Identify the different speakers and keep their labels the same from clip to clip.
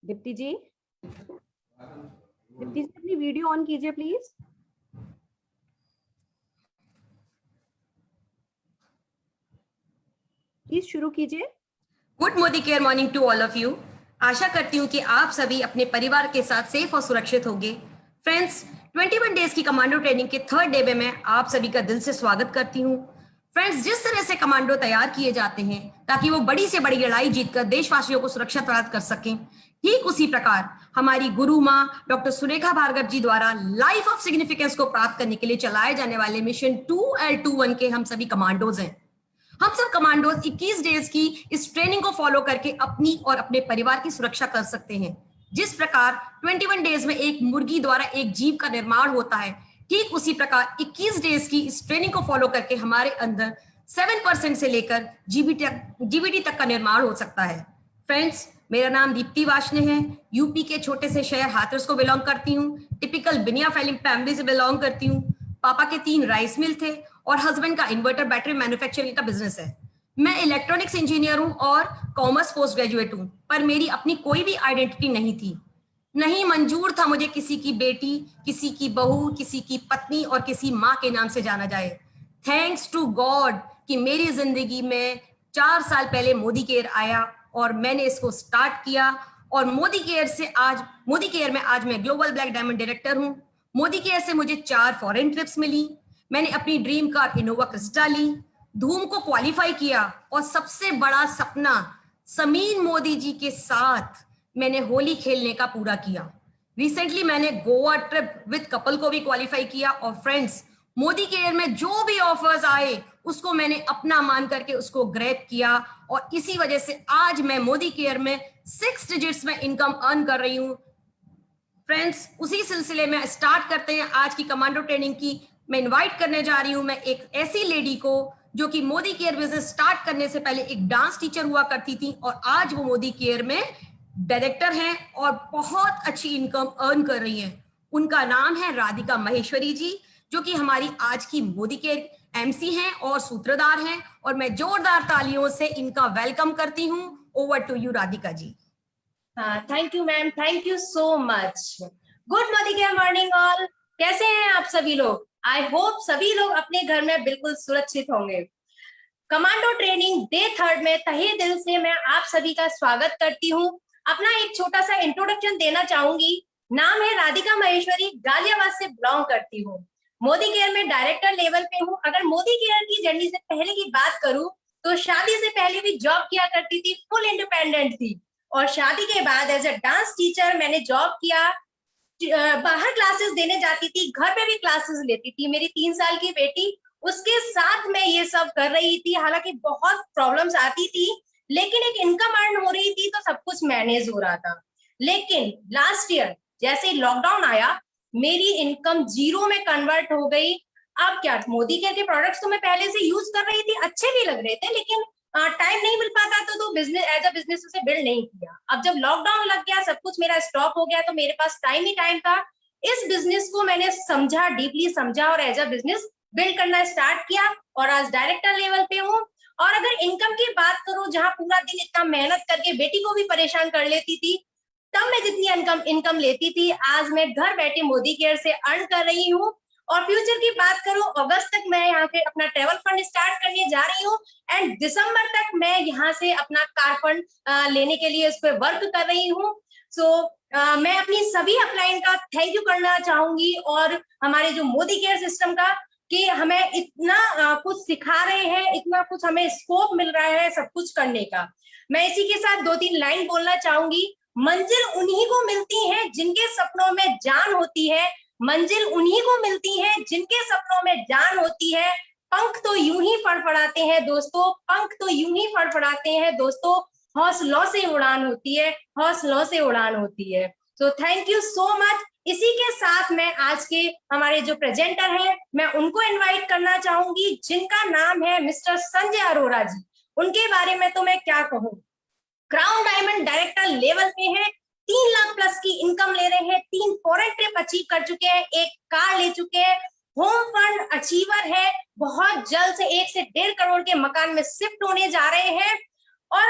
Speaker 1: दीप्ति जी, अपनी video on कीजिए please. Please शुरू कीजिए।
Speaker 2: Good Modicare morning to all of you. आशा करती हूँ कि आप सभी अपने परिवार के साथ सेफ और सुरक्षित होंगे। फ्रेंड्स, 21 डेज की कमांडो ट्रेनिंग के थर्ड डे में मैं आप सभी का दिल से स्वागत करती हूँ। फ्रेंड्स, जिस तरह से कमांडो तैयार किए जाते हैं ताकि वो बड़ी से बड़ी लड़ाई जीतकर देशवासियों को सुरक्षा प्रदान कर सकें, ठीक उसी प्रकार हमारी गुरु माँ डॉक्टर सुरेखा भार्गव जी द्वारा लाइफ ऑफ सिग्निफिकेंस को प्राप्त करने के लिए चलाए जाने वाले मिशन 2L21 के हम सभी कमांडोज हैं। हम सब कमांडोज 21 डेज की इस ट्रेनिंग को फॉलो करके अपनी और अपने परिवार की सुरक्षा कर सकते हैं। जिस प्रकार 21 डेज में एक मुर्गी द्वारा एक जीव का निर्माण होता है, ठीक उसी प्रकार 21 डेज की इस ट्रेनिंग को फॉलो करके हमारे अंदर 7% से लेकर जीबीटी तक का निर्माण हो सकता है। फ्रेंड्स, मेरा नाम दीप्ति वाशने है। यूपी के छोटे से शहर हाथरस को बिलोंग करती हूँ। टिपिकल बिनिया फैमिली से बिलोंग करती हूँ। पापा के 3 राइस मिल थे और हस्बैंड का इन्वर्टर बैटरी मैन्युफैक्चरिंग का बिजनेस है। मैं इलेक्ट्रॉनिक्स इंजीनियर हूं और कॉमर्स पोस्ट ग्रेजुएट हूं, पर मेरी अपनी कोई भी आइडेंटिटी नहीं थी। नहीं मंजूर था मुझे किसी की बेटी, किसी की बहू, किसी की पत्नी और किसी माँ के नाम से जाना जाए। थैंक्स टू गॉड कि मेरी जिंदगी में 4 साल पहले मोदी केयर आया और मैंने इसको स्टार्ट किया। और मोदी केयर में आज मैं ग्लोबल ब्लैक डायमंड डायरेक्टर हूं। मोदी केयर से मुझे 4 फॉरेन ट्रिप्स मिली। मैंने अपनी ड्रीम कार इनोवा क्रिस्टा ली, धूम को क्वालिफाई किया और सबसे बड़ा सपना समीर मोदी जी के साथ मैंने होली खेलने का पूरा किया। रिसेंटली मैंने गोवा ट्रिप विद कपल को भी क्वालिफाई किया। और फ्रेंड्स, मोदी केयर में जो भी ऑफर्स आए उसको मैंने अपना मान करके उसको ग्रैब किया और इसी वजह से आज मैं मोदी केयर में 6 डिजिट्स में इनकम अर्न कर रही हूं। फ्रेंड्स, उसी सिलसिले में स्टार्ट करते हैं आज की कमांडो ट्रेनिंग की। मैं इनवाइट करने जा रही हूं मैं एक ऐसी लेडी को जो कि मोदी केयर बिजनेस स्टार्ट करने से पहले एक डांस टीचर हुआ करती थी और आज वो मोदी केयर में डायरेक्टर हैं और बहुत अच्छी इनकम अर्न कर रही हैं। उनका नाम है राधिका महेश्वरी जी, जो कि हमारी आज की मोदी केयर एमसी हैं और सूत्रधार हैं। और मैं जोरदार तालियों से इनका वेलकम करती हूं। Over to you Radhika ji.
Speaker 3: Thank you ma'am, thank you so much. Good Modicare morning all. कैसे हैं आप सभी लोग? आई होप सभी लोग अपने घर में बिल्कुल सुरक्षित होंगे। कमांडो ट्रेनिंग डे 3 में तहे दिल से मैं आप सभी का स्वागत करती हूँ। अपना एक छोटा सा इंट्रोडक्शन देना चाहूंगी। नाम है राधिका महेश्वरी, गाजियाबाद से बिलोंग करती हूँ। मोदी केयर में डायरेक्टर लेवल पे हूँ। अगर मोदी केयर की जर्नी से पहले की बात करूँ तो शादी से पहले भी जॉब किया करती थी, फुल इंडिपेंडेंट थी। और शादी के बाद एज अ डांस टीचर मैंने जॉब किया। बाहर क्लासेस देने जाती थी, घर पे भी क्लासेस लेती थी। मेरी 3 साल की बेटी, उसके साथ मैं ये सब कर रही थी। हालांकि बहुत प्रॉब्लम्स आती थी, लेकिन एक इनकम अर्न हो रही थी तो सब कुछ मैनेज हो रहा था। लेकिन लास्ट ईयर जैसे ही लॉकडाउन आया, मेरी इनकम 0 में कन्वर्ट हो गई। अब क्या, मोदी केयर के प्रोडक्ट्स तो मैं पहले से यूज कर रही थी, अच्छे भी लग रहे थे, लेकिन टाइम नहीं मिल पाता तो बिजनेस एज अ बिजनेस उसे बिल्ड नहीं किया। अब जब लॉकडाउन लग गया, सब कुछ मेरा स्टॉप हो गया, तो मेरे पास टाइम ही टाइम था। इस बिजनेस को मैंने समझा, डीपली समझा और एज अ बिजनेस बिल्ड करना स्टार्ट किया और आज डायरेक्टर लेवल पे हूँ। और अगर इनकम की बात करूं, जहां पूरा दिन इतना मेहनत करके बेटी को भी परेशान कर लेती थी, तब मैं जितनी इनकम लेती थी, आज मैं घर बैठे मोदी केयर से अर्न कर रही हूँ। और फ्यूचर की बात करूं, अगस्त तक मैं यहाँ पे अपना ट्रेवल फंड स्टार्ट करने जा रही हूँ एंड दिसंबर तक मैं यहाँ से अपना कार फंड लेने के लिए इस पे वर्क कर रही हूँ। सो मैं अपनी सभी अपलाइन का थैंक यू करना चाहूंगी और हमारे जो मोदी केयर सिस्टम का, कि हमें इतना कुछ सिखा रहे हैं, इतना कुछ हमें स्कोप मिल रहा है सब कुछ करने का। मैं इसी के साथ 2-3 लाइन बोलना चाहूंगी। मंजिल उन्हीं को मिलती है जिनके सपनों में जान होती है। मंजिल उन्हीं को मिलती है जिनके सपनों में जान होती है। पंख तो यूं ही फड़फड़ाते हैं दोस्तों, पंख तो यूं ही फड़फड़ाते हैं दोस्तों। हौसलों से उड़ान होती है, हौसलों से उड़ान होती है। तो थैंक यू सो मच। इसी के साथ मैं आज के हमारे जो प्रेजेंटर हैं, मैं उनको इनवाइट करना चाहूंगी, जिनका नाम है मिस्टर संजय अरोरा जी। उनके बारे में तो मैं क्या कहूँ, क्राउन डायमंड डायरेक्टर लेवल पे हैं, 3 लाख प्लस की इनकम ले रहे हैं, 3 फॉरेन ट्रिप अचीव कर चुके हैं, 1 कार ले चुके हैं, होम फंड अचीवर है, बहुत जल्द से 1 से 1.5 करोड़ के मकान में शिफ्ट होने जा रहे हैं। और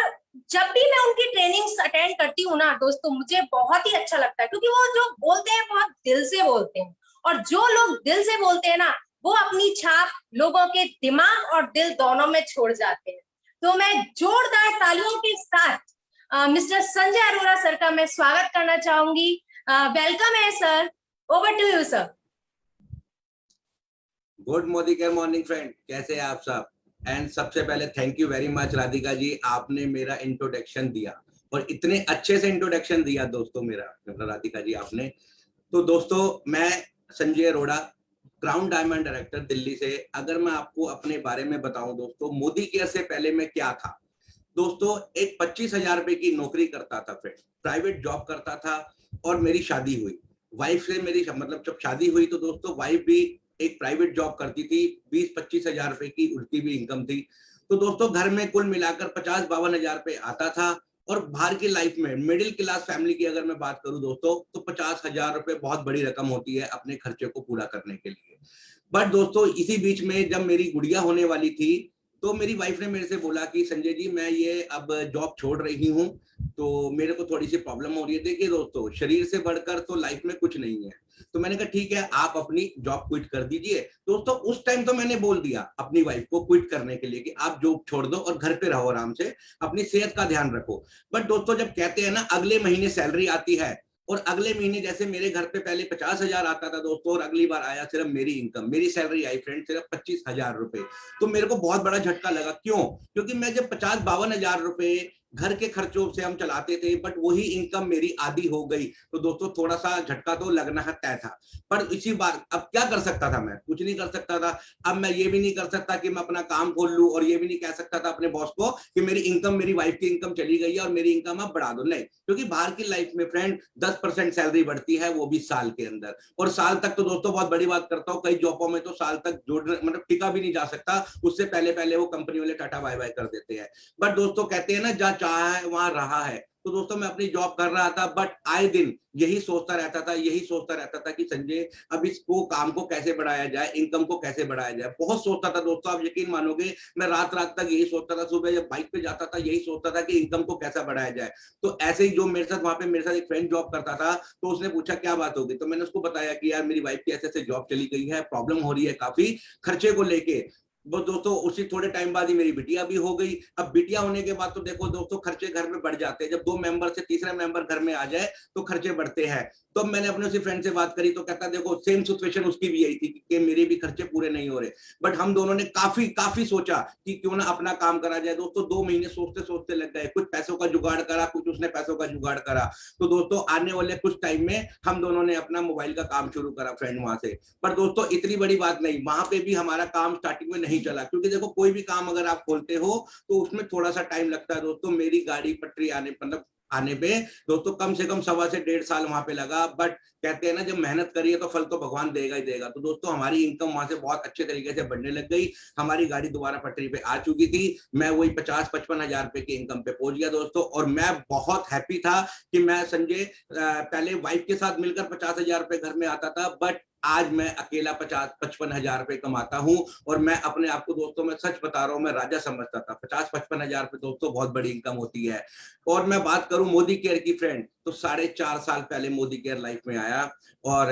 Speaker 3: जब भी मैं उनकी ट्रेनिंग्स अटेंड करती हूँ ना दोस्तों, मुझे बहुत ही अच्छा लगता है, क्योंकि वो जो बोलते हैं बहुत दिल से बोलते हैं, और जो लोग दिल से बोलते हैं ना, वो अपनी छाप लोगों के दिमाग और दिल दोनों में छोड़ जाते हैं। तो मैं जोरदार तालियों के साथ मिस्टर संजय अरोड़ा सर का मैं स्वागत करना चाहूंगी। वेलकम है sir, over to you sir.
Speaker 4: Good Modicare morning friend, कैसे हैं आप सब? एंड सबसे पहले thank you very much Radhika ji, आपने मेरा इंट्रोडक्शन दिया और इतने अच्छे से इंट्रोडक्शन दिया दोस्तों मेरा, राधिका जी आपने। तो दोस्तों मैं Sanjay Arora, crown diamond director Delhi से। अगर मैं आपको अपने बारे में बताऊं दोस्तों, मोदी केयर से पहले मैं क्या था दोस्तों, एक 25,000 रुपए की नौकरी करता था फ्रेंड, प्राइवेट जॉब करता था। और मेरी शादी हुई, वाइफ से मेरी मतलब जब शादी हुई तो दोस्तों वाइफ भी एक प्राइवेट जॉब करती थी, 20-25 हजार रुपए की उनकी भी इनकम थी। तो दोस्तों घर में कुल मिलाकर 50-52 हजार रुपए आता था। और बाहर की लाइफ में मिडिल क्लास फैमिली की अगर मैं बात करूं दोस्तों, तो 50,000 रुपए बहुत बड़ी रकम होती है अपने खर्चे को पूरा करने के लिए। बट दोस्तों इसी बीच में जब मेरी गुड़िया होने वाली थी, तो मेरी वाइफ ने मेरे से बोला कि संजय जी मैं ये अब जॉब छोड़ रही हूँ, तो मेरे को थोड़ी सी प्रॉब्लम हो रही है। देखिए दोस्तों, शरीर से बढ़कर तो लाइफ में कुछ नहीं है। तो मैंने कहा ठीक है, आप अपनी जॉब क्विट कर दीजिए। दोस्तों उस टाइम तो मैंने बोल दिया अपनी वाइफ को क्विट करने के लिए कि आप जॉब छोड़ दो और घर पे रहो, आराम से अपनी सेहत का ध्यान रखो। बट दोस्तों जब कहते हैं ना अगले महीने सैलरी आती है, और अगले महीने जैसे मेरे घर पे पहले 50,000 आता था दोस्तों, और अगली बार आया सिर्फ मेरी इनकम, मेरी सैलरी आई फ्रेंड सिर्फ 25,000 रुपए। तो मेरे को बहुत बड़ा झटका लगा। क्यों? क्योंकि मैं जब 50-52 हजार रुपए घर के खर्चों से हम चलाते थे, बट वही इनकम मेरी आधी हो गई, तो दोस्तों थोड़ा सा झटका तो लगना तय था। पर इसी बार अब क्या कर सकता था? मैं कुछ नहीं कर सकता था। अब मैं ये भी नहीं कर सकता कि मैं अपना काम खोल लूं, और ये भी नहीं कह सकता था अपने बॉस को कि मेरी इनकम, मेरी वाइफ की इनकम चली गई है और मेरी इनकम आप बढ़ा दो। नहीं, क्योंकि बाहर की लाइफ में फ्रेंड 10% सैलरी बढ़ती है, वो भी साल के अंदर। और साल तक तो दोस्तों बहुत बड़ी बात करता हूँ, कई जॉबों में तो साल तक जोड़ने मतलब टिका भी नहीं जा सकता, उससे पहले पहले वो कंपनी वाले टाटा बाय बाय कर देते हैं। बट दोस्तों कहते हैं ना, जहाँ चाहा है वहां रहा है। तो दोस्तों मैं अपनी जॉब कर रहा था, बट आए दिन यही सोचता रहता था कि संजय अब इसको काम को कैसे बढ़ाया जाए, इनकम को कैसे बढ़ाया जाए। बहुत सोचता था दोस्तों, आप यकीन मानोगे मैं रात रात तक यही सोचता था। सुबह जब बाइक पे जाता था यही सोचता था कि इनकम को कैसा बढ़ाया जाए। तो ऐसे ही जो मेरे साथ वहां पे मेरे साथ एक फ्रेंड जॉब करता था, तो उसने पूछा क्या बात होगी, तो मैंने उसको बताया कि यार मेरी वाइफ की ऐसे ऐसे जॉब चली गई है, प्रॉब्लम हो रही है काफी खर्चे को लेके। वो दोस्तों उसी थोड़े टाइम बाद ही मेरी बिटिया भी हो गई। अब बिटिया होने के बाद तो देखो दोस्तों खर्चे घर में बढ़ जाते हैं। जब 2 मेंबर से तीसरा मेंबर घर में आ जाए तो खर्चे बढ़ते हैं। तो मैंने अपने उसी फ्रेंड से बात करी, तो कहता देखो सेम सिचुएशन उसकी भी यही थी कि मेरे भी खर्चे पूरे नहीं हो रहे। बट हम दोनों ने काफी सोचा कि क्यों ना अपना काम करा जाए। दोस्तों 2 महीने सोचते सोचते लग गए, कुछ पैसों का जुगाड़ करा, कुछ उसने पैसों का जुगाड़ करा। तो दोस्तों आने वाले कुछ टाइम में हम दोनों ने अपना मोबाइल का काम शुरू करा फ्रेंड वहां से। पर दोस्तों इतनी बड़ी बात नहीं, वहां पे भी हमारा काम स्टार्टिंग में नहीं चला, क्योंकि देखो कोई भी काम अगर आप खोलते हो तो उसमें थोड़ा सा टाइम लगता है दोस्तों। मेरी गाड़ी पटरी आने पे दोस्तों कम से कम 1.25 से 1.5 साल वहां पे लगा। बट कहते हैं ना, जब मेहनत करिए तो फल तो भगवान देगा ही देगा। तो दोस्तों हमारी इनकम वहां से बहुत अच्छे तरीके से बढ़ने लग गई। हमारी गाड़ी दोबारा पटरी पे आ चुकी थी। मैं वही 50-55 हजार रुपए की इनकम पे पहुंच गया दोस्तों। और मैं बहुत हैप्पी था कि मैं संजय पहले वाइफ के साथ मिलकर 50,000 रुपए घर में आता था, बट आज मैं अकेला 50-55 हजार रुपए कमाता हूं। और मैं अपने आप को दोस्तों, मैं सच बता रहा हूं, मैं राजा समझता था। 50-55 हजार रुपए दोस्तों बहुत बड़ी इनकम होती है। और मैं बात करूं मोदी केयर की फ्रेंड, तो 4.5 साल पहले मोदी केयर लाइफ में आया। और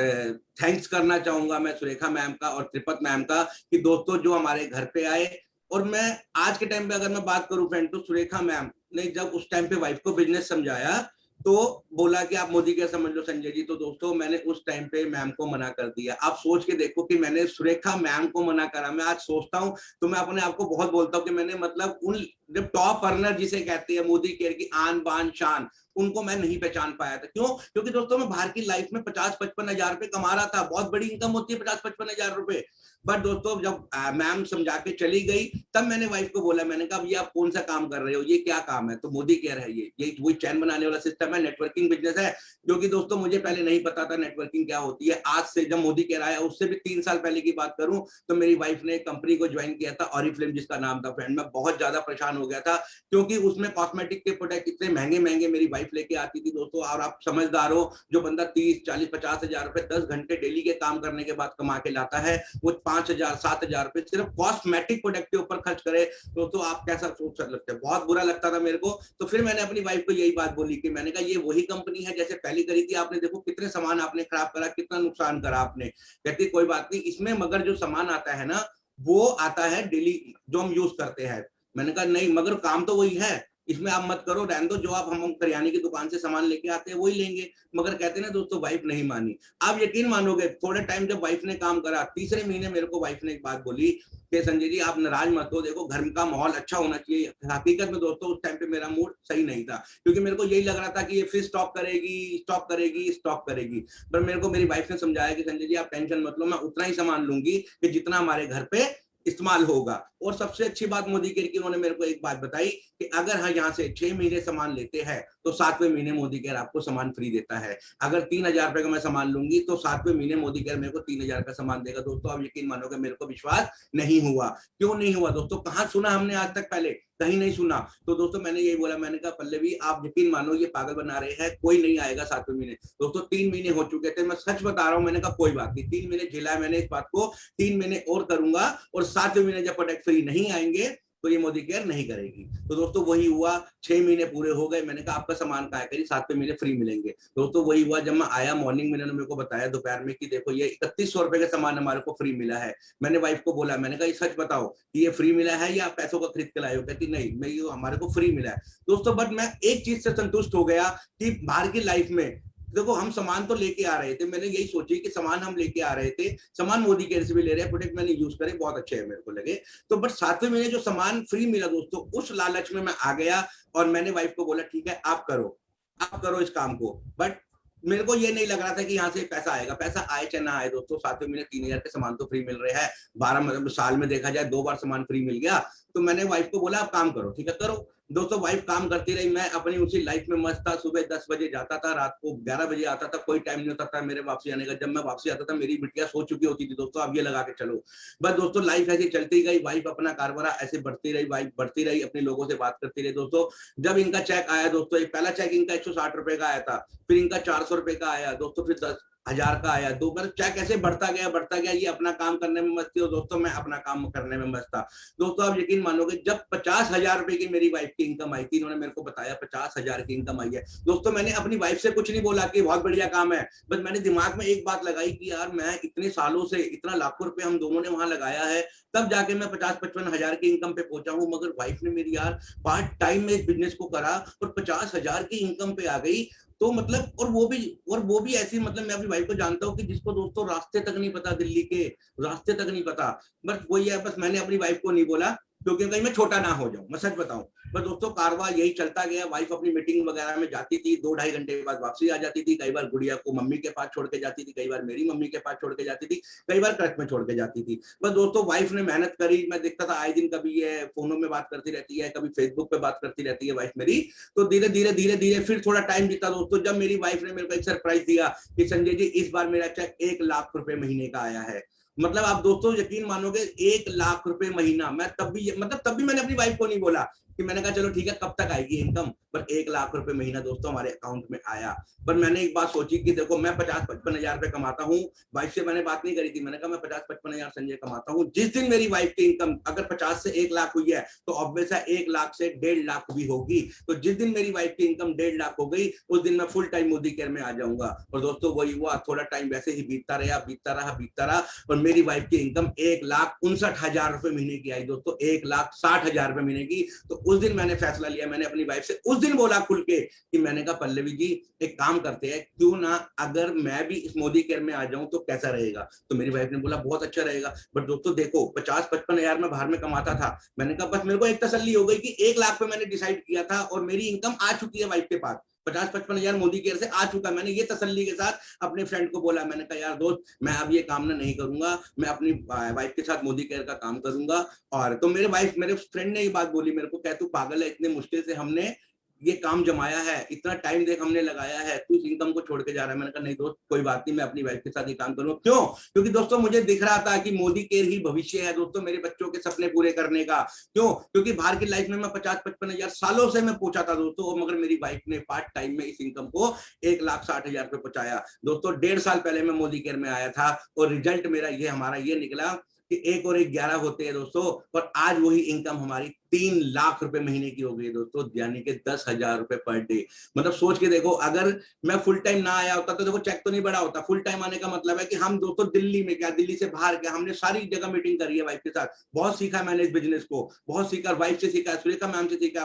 Speaker 4: थैंक्स करना चाहूंगा मैं सुरेखा मैम का और त्रिपत मैम का, कि दोस्तों जो हमारे घर पे आए। और मैं आज के टाइम पे अगर मैं बात करूं फ्रेंड, तो सुरेखा मैम ने जब उस टाइम पे वाइफ को बिजनेस समझाया, तो बोला कि आप मोदी केयर समझ लो संजय जी। तो दोस्तों मैंने उस टाइम पे मैम को मना कर दिया। आप सोच के देखो कि मैंने सुरेखा मैम को मना करा। मैं आज सोचता हूँ तो मैं अपने आप को बहुत बोलता हूँ कि मैंने मतलब उन जब टॉप अर्नर जिसे कहते हैं मोदी केयर की आन बान शान, उनको मैं नहीं पहचान पाया था। क्यों? क्योंकि दोस्तों मैं बाहर की लाइफ में 50-55 हजार रुपए कमा रहा था। बहुत बड़ी इनकम होती है 50-55 हजार रुपए। बट दोस्तों जब मैम समझा के चली गई, तब मैंने वाइफ को बोला, मैंने कहा ये आप कौन सा काम कर रहे हो, ये क्या काम है? तो मोदी केयर है, ये वही चैन बनाने वाला सिस्टम है, नेटवर्किंग नेटवर्किंग बिजनेस है, क्योंकि दोस्तों मुझे पहले नहीं पता था नेटवर्किंग क्या होती है। आज से जब मोदी केयर आया, उससे भी 3 साल पहले की बात करूं तो मेरी वाइफ ने एक कंपनी को ज्वाइन किया था, ऑरिफ्लेम जिसका नाम था। फ्रेंड, मैं बहुत ज्यादा परेशान हो गया था, क्योंकि उसमें कॉस्मेटिक के प्रोडक्ट इतने महंगे महंगे मेरी वाइफ लेके आती थी दोस्तों। और आप समझदार हो, जो बंदा 30, 40, 50 हजार रुपए 10 घंटे डेली के काम करने के बाद कमा के लाता है, वो 5,000, 7,000 रुपए सिर्फ कॉस्मेटिक प्रोडक्ट के ऊपर खर्च करे तो आप कैसा सोच सकते हैं। बहुत बुरा लगता था मेरे को। तो फिर मैंने अपनी वाइफ को यही बात बोली कि मैंने कहा ये वही कंपनी है जैसे पहली करी थी आपने, देखो कितने सामान आपने खराब करा, कितना नुकसान करा आपने। कहती कोई बात नहीं, इसमें मगर जो सामान आता है ना वो आता है डेली जो हम यूज करते हैं। मैंने कहा नहीं, मगर काम तो वही है, इसमें आप मत करो, रहने दो, जो आप हम करियाने की दुकान से सामान लेके आते हैं वही लेंगे। मगर कहते ना दोस्तों, वाइफ नहीं मानी। आप यकीन मानोगे, थोड़े टाइम जब वाइफ ने काम करा, तीसरे महीने मेरे को वाइफ ने एक बात बोली कि संजय जी आप नाराज मत हो, देखो घर का माहौल अच्छा होना चाहिए। हकीकत में दोस्तों उस टाइम पे मेरा मूड सही नहीं था, क्योंकि मेरे को यही लग रहा था कि ये फिर स्टॉप करेगी, स्टॉप करेगी, स्टॉप करेगी। पर मेरे को मेरी वाइफ ने समझाया कि संजय जी आप टेंशन मत लो, मैं उतना ही सामान लूंगी कि जितना हमारे घर पे इस्तेमाल होगा। और सबसे अच्छी बात मोदी केयर की उन्होंने मेरे को एक बात बताई कि अगर हम यहाँ से 6 महीने सामान लेते हैं तो 7वें महीने मोदी केयर आपको सामान फ्री देता है। अगर 3,000 रुपए का मैं सामान लूंगी तो 7वें महीने मोदी केयर मेरे को 3,000 का सामान देगा। दोस्तों आप यकीन मानोगे, मेरे को विश्वास नहीं हुआ। क्यों नहीं हुआ दोस्तों? कहाँ सुना हमने आज तक, पहले कहीं नहीं सुना। तो दोस्तों मैंने यही बोला, मैंने कहा पल्लवी आप यकीन मानो ये पागल बना रहे हैं, कोई नहीं आएगा 7वें महीने। दोस्तों 3 महीने हो चुके थे, मैं सच बता रहा हूँ। मैंने कहा कोई बात नहीं, 3 महीने झेला है मैंने इस बात को, 3 महीने और करूंगा, और 7वें महीने जब प्रोडक्ट फ्री नहीं आएंगे तो ये मोदी केयर नहीं करेगी। तो दोस्तों वही हुआ, 6 महीने पूरे हो गए। मैंने कहा आपका सामान का करी, 7वें महीने फ्री मिलेंगे। दोस्तों वही हुआ, जब मैं आया मॉर्निंग में, मेरे को बताया दोपहर में कि देखो ये 3100 रुपए का सामान हमारे को फ्री मिला है। मैंने वाइफ को बोला, मैंने कहा ये सच बताओ कि ये फ्री मिला है या पैसों का खरीद के लाए हो? कहती नहीं, मैं ये हमारे को फ्री मिला है। दोस्तों बट मैं एक चीज से संतुष्ट हो गया कि बाहर की लाइफ में देखो हम सामान तो लेके आ रहे थे, मैंने यही सोची कि सामान हम लेके आ रहे थे, सामान मोदी केयर से भी ले रहे हैं, प्रोडक्ट मैंने यूज करे बहुत अच्छे हैं मेरे को लगे। तो बट 7वें महीने जो सामान फ्री मिला दोस्तों, उस लालच में मैं आ गया और मैंने वाइफ को बोला ठीक है आप करो इस काम को। बट मेरे को ये नहीं लग रहा था कि यहाँ से पैसा आएगा। पैसा आए चाहे ना आए दोस्तों, 7वें महीने 3,000 के सामान तो फ्री मिल रहे हैं। 12 मतलब साल में देखा जाए 2 बार सामान फ्री मिल गया। तो मैंने वाइफ को बोला आप काम करो, ठीक है करो। दोस्तों वाइफ काम करती रही, मैं अपनी उसी लाइफ में मस्त था। सुबह 10 बजे जाता था, रात को 11 बजे आता था, कोई टाइम नहीं होता था मेरे वापसी आने का। जब मैं वापसी आता था मेरी बिटिया सो चुकी होती थी दोस्तों, अब ये लगा के चलो। बस दोस्तों लाइफ ऐसी चलती गई, वाइफ अपना कारभार ऐसे बढ़ती रही, वाइफ बढ़ती रही, अपने लोगों से बात करती रही। दोस्तों जब इनका चेक आया दोस्तों, एक पहला चेक इनका 160 रुपए का आया था, फिर इनका 400 रुपए का आया दोस्तों, फिर 10,000 का आया। दो बार चेक ऐसे बढ़ता गया। ये अपना काम करने में मस्त थी और दोस्तों मैं अपना काम करने में मस्त था। दोस्तों आप यकीन मानोगे, जब 50,000 रुपए की मेरी वाइफ की इनकम आई थी, इन्होंने मेरे को बताया 50,000 की इनकम आई है दोस्तों, मैंने अपनी वाइफ से कुछ नहीं बोला कि बहुत बढ़िया काम है, बस मैंने दिमाग में एक बात लगाई कि यार मैं इतने सालों से इतना लाखों रुपए हम दोनों ने वहां लगाया है, तब जाके मैं 50-55 हजार की इनकम पे पहुंचा हूं। मगर वाइफ ने मेरी यार पार्ट टाइम में इस बिजनेस को करा और 50,000 की इनकम पे आ गई। तो मतलब और वो भी ऐसी, मतलब मैं अपनी वाइफ को जानता हूँ कि जिसको दोस्तों रास्ते तक नहीं पता, दिल्ली के रास्ते तक नहीं पता। बस वही है, बस मैंने अपनी वाइफ को नहीं बोला क्योंकि कहीं मैं छोटा ना हो जाऊं, मैं सच बताऊं। बस दोस्तों कारवां यही चलता गया। वाइफ अपनी मीटिंग वगैरह में जाती थी, 2-2.5 घंटे के बाद वापसी आ जाती थी। कई बार गुड़िया को मम्मी के पास छोड़ के जाती थी, कई बार मेरी मम्मी के पास छोड़ के जाती थी, कई बार ट्रक में छोड़ के जाती थी। बस दोस्तों वाइफ ने मेहनत करी। मैं देखता था आए दिन कभी ये फोनों में बात करती रहती है, कभी फेसबुक पे बात करती रहती है वाइफ मेरी। तो धीरे धीरे फिर थोड़ा टाइम बीता दोस्तों, जब मेरी वाइफ ने मेरे को एक सरप्राइज दिया कि संजय जी इस बार मेरा चेक 1 लाख रुपए महीने का आया है। मतलब आप दोस्तों यकीन मानोगे 1 लाख रुपए महीना। मैं तब भी मैंने अपनी वाइफ को नहीं बोला कि मैंने कहा चलो ठीक है कब तक आएगी इनकम, पर 1 लाख रुपए महीना दोस्तों हमारे अकाउंट में आया। पर मैंने एक बात सोची कि देखो मैं 50-55 हजार रुपए कमाता हूँ। वाइफ से मैंने बात नहीं करी थी, मैंने कहा मैं 50-55 हजार संजय कमाता हूँ। जिस दिन मेरी वाइफ की इनकम अगर 50 से 1 लाख हुई है तो ऑब्वियस है 1 लाख से 1.5 लाख भी होगी। तो जिस दिन मेरी वाइफ की इनकम 1.5 लाख हो गई उस दिन मैं फुल टाइम मोदी केयर में आ जाऊंगा। और दोस्तों वही हुआ, थोड़ा टाइम वैसे ही बीतता रहा और मेरी वाइफ की इनकम 1,59,000 रुपए महीने की आई दोस्तों, 1,60,000 रुपए महीने की। तो उस दिन मैंने फैसला लिया, मैंने अपनी वाइफ से उस दिन बोला खुल के कि मैंने कहा पल्लवी जी एक काम करते हैं, क्यों ना अगर मैं भी इस मोदी केयर में आ जाऊं तो कैसा रहेगा। तो मेरी वाइफ ने बोला बहुत अच्छा रहेगा। बट दोस्तों देखो 50-55 हजार में बाहर में कमाता था। मैंने कहा बस मेरे को एक तसल्ली हो गई कि 1 लाख पे मैंने डिसाइड किया था और मेरी इनकम आ चुकी है वाइफ के पास, 50-55 हजार मोदी केयर से आ चुका। मैंने ये तसल्ली के साथ अपने फ्रेंड को बोला, मैंने कहा यार दोस्त मैं अब ये काम ना नहीं करूंगा, मैं अपनी वाइफ के साथ मोदी केयर का काम करूंगा। और तो मेरे फ्रेंड ने ये बात बोली मेरे को, कह तू पागल है, इतने मुश्किल से हमने ये काम जमाया है, इतना टाइम देख हमने लगाया है, तू इस इनकम को छोड़ के जा रहा है। मैंने कहा नहीं दोस्त, कोई बात नहीं, मैं अपनी वाइफ के साथ ही काम करूँ। क्यों? क्योंकि दोस्तों मुझे दिख रहा था कि मोदी केयर ही भविष्य है दोस्तों, मेरे बच्चों के सपने पूरे करने का। क्यों? क्योंकि बाहर की लाइफ में मैं 50-55 हजार सालों से मैं पहुंचा था दोस्तों, मगर मेरी वाइफ ने पार्ट टाइम में इस इनकम को 1,60,000 रुपए पहुंचाया। दोस्तों 1.5 साल पहले मैं मोदी केयर में आया था और रिजल्ट मेरा ये हमारा ये निकला कि 1 और 1 11 होते हैं दोस्तों, और आज वही इनकम हमारी 3 लाख रुपए महीने की हो गई दोस्तों, यानी कि 10,000 रुपए पर डे। मतलब सोच के देखो, अगर मैं फुल टाइम ना आया होता तो देखो चेक तो नहीं बढ़ा होता। फुल टाइम आने का मतलब है कि हम दोस्तों दिल्ली में क्या, दिल्ली से बाहर क्या, हमने सारी जगह मीटिंग करी है वाइफ के साथ, बहुत सीखा मैंने इस बिजनेस को, बहुत सीखा, वाइफ से सीखा, सुरेखा मैम से सीखा,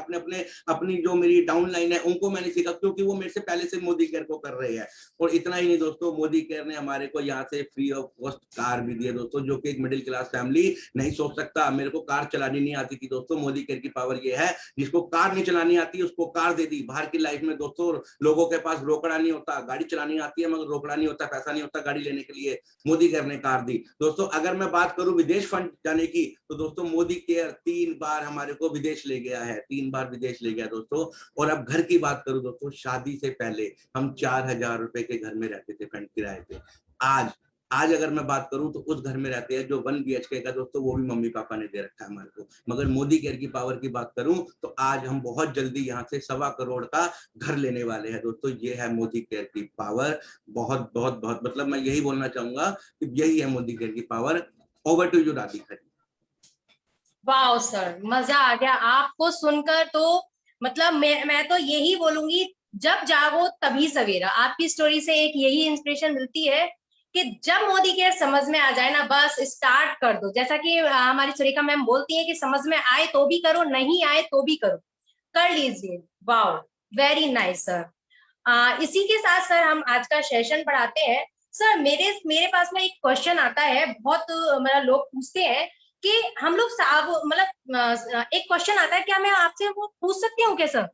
Speaker 4: अपनी जो मेरी डाउन लाइन है उनको मैंने सीखा, क्योंकि वो मेरे से पहले से मोदी केयर को कर रहे हैं। और इतना ही नहीं दोस्तों, मोदी केयर ने हमारे को यहाँ से फ्री ऑफ कॉस्ट कार भी दी है दोस्तों, जो कि एक मिडिल क्लास फैमिली नहीं सोच सकता। मेरे को कार चलानी नहीं आती थी दोस्तों, मोदी केयर की पावर ये है, जिसको कार नहीं चलानी आती उसको कार दे दी। बाहर की लाइफ में दोस्तों लोगों के पास रोकड़ा नहीं होता, गाड़ी चलानी आती है मगर रोकड़ा नहीं होता, पैसा नहीं होता गाड़ी लेने के लिए, मोदी केयर ने कार दी दोस्तों। अगर मैं बात करूं विदेश फंड जाने की, तो दोस्तों मोदी केयर 3 बार हमारे को विदेश ले गया है, 3 बार विदेश ले गया दोस्तों। और अब घर की बात करूं दोस्तों, शादी से पहले हम 4,000 रुपए के घर में रहते थे फ्रेंड, किराए पे। आज अगर मैं बात करूं तो उस घर में रहते हैं जो 1 BHK का दोस्तों, वो भी मम्मी पापा ने दे रखा है हमारे को। मगर मोदी केयर की पावर की बात करूं तो आज हम बहुत जल्दी यहाँ से 1.25 करोड़ का घर लेने वाले हैं दोस्तों। ये है मोदी केयर की पावर। बहुत बहुत बहुत मतलब मैं यही बोलना चाहूंगा कि यही है मोदी केयर की power. Over to you Radhika.
Speaker 3: Wow sir, मजा आ गया आपको सुनकर। तो मतलब मैं तो यही बोलूंगी, जब जागो तभी सवेरा। आपकी स्टोरी से एक यही इंस्पिरेशन मिलती है कि जब मोदी केयर समझ में आ जाए ना, बस स्टार्ट कर दो। जैसा कि हमारी सुरेखा मैम बोलती है कि समझ में आए तो भी करो, नहीं आए तो भी करो, कर लीजिए। Wow, very nice sir. इसी के साथ सर हम आज का सेशन बढ़ाते हैं। सर मेरे पास में एक क्वेश्चन आता है, बहुत मतलब लोग पूछते हैं कि हम लोग मतलब एक क्वेश्चन आता है, क्या मैं आपसे वो पूछ सकती हूँ क्या सर?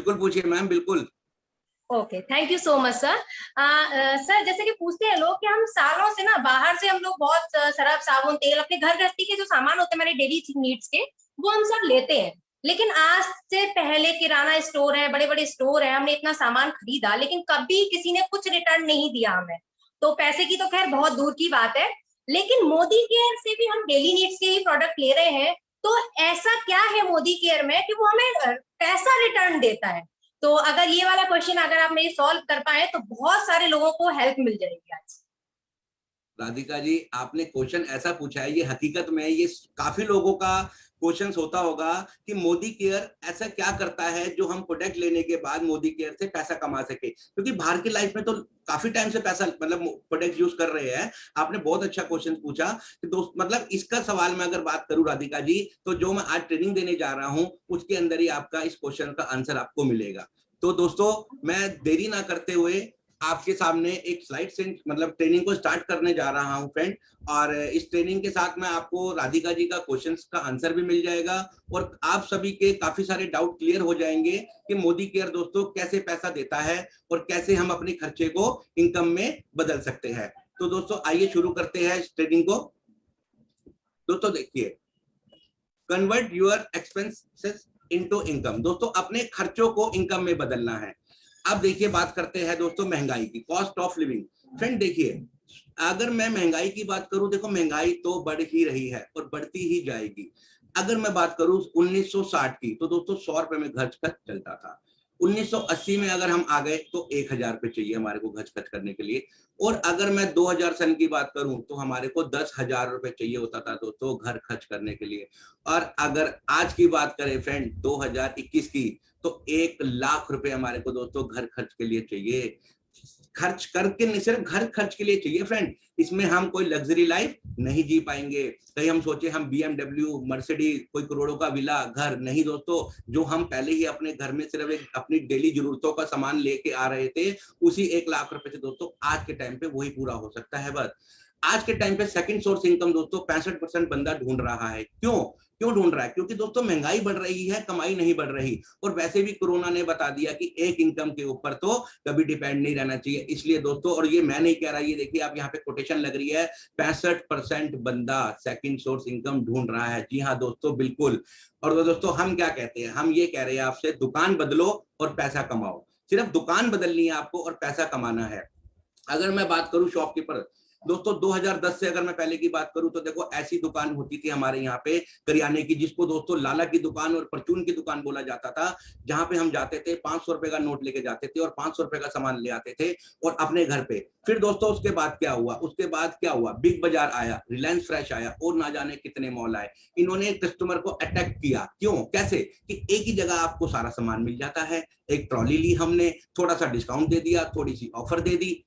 Speaker 4: बिल्कुल पूछिए मैम, बिल्कुल।
Speaker 3: Okay, thank you so much sir. Sir जैसे कि पूछते हैं लोग कि हम सालों से ना बाहर से हम लोग बहुत सरफ साबुन तेल अपने घर गृहस्थी के जो सामान होते हैं हमारे डेली नीड्स के, वो हम सब लेते हैं। लेकिन आज से पहले किराना स्टोर है, बड़े बड़े स्टोर है, हमने इतना सामान खरीदा लेकिन कभी किसी ने कुछ रिटर्न नहीं दिया हमें। तो पैसे की तो खैर बहुत दूर की बात है, लेकिन मोदी केयर से भी हम डेली नीड्स के ही प्रोडक्ट ले रहे हैं। तो ऐसा क्या है मोदी केयर में कि वो हमें पैसा रिटर्न देता है? तो अगर ये वाला क्वेश्चन अगर आप मेरी सॉल्व कर पाए तो बहुत सारे लोगों को हेल्प मिल जाएगी आज।
Speaker 4: राधिका जी, आपने क्वेश्चन ऐसा पूछा है, ये हकीकत में ये काफी लोगों का क्वेश्चन होता होगा कि मोदी केयर ऐसा क्या करता है जो हम प्रोडक्ट लेने के बाद मोदी केयर से पैसा कमा सके। क्योंकि बाहर की लाइफ में तो काफी टाइम से पैसा मतलब प्रोडक्ट यूज कर रहे हैं। आपने बहुत अच्छा क्वेश्चन पूछा कि दोस्त मतलब इसका सवाल मैं अगर बात करूं राधिका जी, तो जो मैं आज ट्रेनिंग देने जा रहा हूं उसके अंदर ही आपका इस क्वेश्चन का आंसर आपको मिलेगा। तो दोस्तों मैं देरी ना करते हुए आपके सामने एक स्लाइड से मतलब ट्रेनिंग को स्टार्ट करने जा रहा हूं फ्रेंड। और इस ट्रेनिंग के साथ में आपको राधिका जी का क्वेश्चंस का आंसर भी मिल जाएगा और आप सभी के काफी सारे डाउट क्लियर हो जाएंगे कि मोदी केयर दोस्तों कैसे पैसा देता है और कैसे हम अपने खर्चे को इनकम में बदल सकते हैं। तो दोस्तों आइए शुरू करते हैं इस ट्रेनिंग को। दोस्तों देखिए, convert your expenses into income. दोस्तों अपने खर्चों को इनकम में बदलना है। अब देखिए बात करते हैं दोस्तों महंगाई की, कॉस्ट ऑफ लिविंग। फ्रेंड देखिए, अगर मैं महंगाई की बात करूं, देखो महंगाई तो बढ़ ही रही है और बढ़ती ही जाएगी। अगर मैं बात करूं 1960 की, तो दोस्तों 100 रुपए में घर खर्च चलता था। 1980 में अगर हम आ गए तो 1,000 रुपए चाहिए हमारे को घर खर्च करने के लिए। और अगर मैं 2000 सन की बात करूं तो हमारे को 10,000 रुपए चाहिए होता था दोस्तों घर खर्च करने के लिए। और अगर आज की बात करें फ्रेंड 2021 की, तो 1,00,000 रुपए हमारे को दोस्तों घर खर्च के लिए चाहिए। खर्च करके नहीं, सिर्फ घर खर्च के लिए चाहिए फ्रेंड। इसमें हम कोई लग्जरी लाइफ नहीं जी पाएंगे। कहीं हम सोचे हम BMW, मर्सिडीज, कोई करोड़ों का विला घर नहीं दोस्तों। जो हम पहले ही अपने घर में सिर्फ एक अपनी डेली जरूरतों का सामान लेके आ रहे थे, उसी 1,00,000 रुपए से दोस्तों आज के टाइम पे वही पूरा हो सकता है बस। आज के टाइम पे सेकंड सोर्स इनकम दोस्तों 65% बंदा ढूंढ रहा है। क्यों ढूंढ रहा है? क्योंकि दोस्तों महंगाई बढ़ रही है, कमाई नहीं बढ़ रही, और वैसे भी कोरोना ने बता दिया कि एक इनकम के ऊपर तो कभी डिपेंड नहीं रहना चाहिए। इसलिए दोस्तों, और ये मैं नहीं कह रहा, ये देखिए आप यहाँ पे कोटेशन लग रही है, 65% बंदा सेकंड सोर्स इनकम ढूंढ रहा है। जी हाँ दोस्तों, बिल्कुल। और दोस्तों हम क्या कहते हैं? हम ये कह रहे हैं आपसे, दुकान बदलो और पैसा कमाओ। सिर्फ दुकान बदलनी है आपको और पैसा कमाना है। अगर मैं बात करूं शॉपकीपर, दोस्तों 2010 से अगर मैं पहले की बात करूं तो देखो ऐसी दुकान होती थी हमारे यहाँ पे करियाने की, जिसको दोस्तों लाला की दुकान और परचून की दुकान बोला जाता था, जहां पे हम जाते थे, 500 रुपए का नोट लेके जाते थे और 500 रुपए का सामान ले आते थे और अपने घर पे। फिर दोस्तों उसके बाद क्या हुआ? बिग बाजार आया, रिलायंस फ्रेश आया और ना जाने कितने मॉल आए। इन्होंने कस्टमर को अटैक किया। क्यों? कैसे? कि एक ही जगह आपको सारा सामान मिल जाता है। एक ट्रॉली ली हमने, थोड़ा सा डिस्काउंट दे दिया, थोड़ी सी ऑफर दे दी,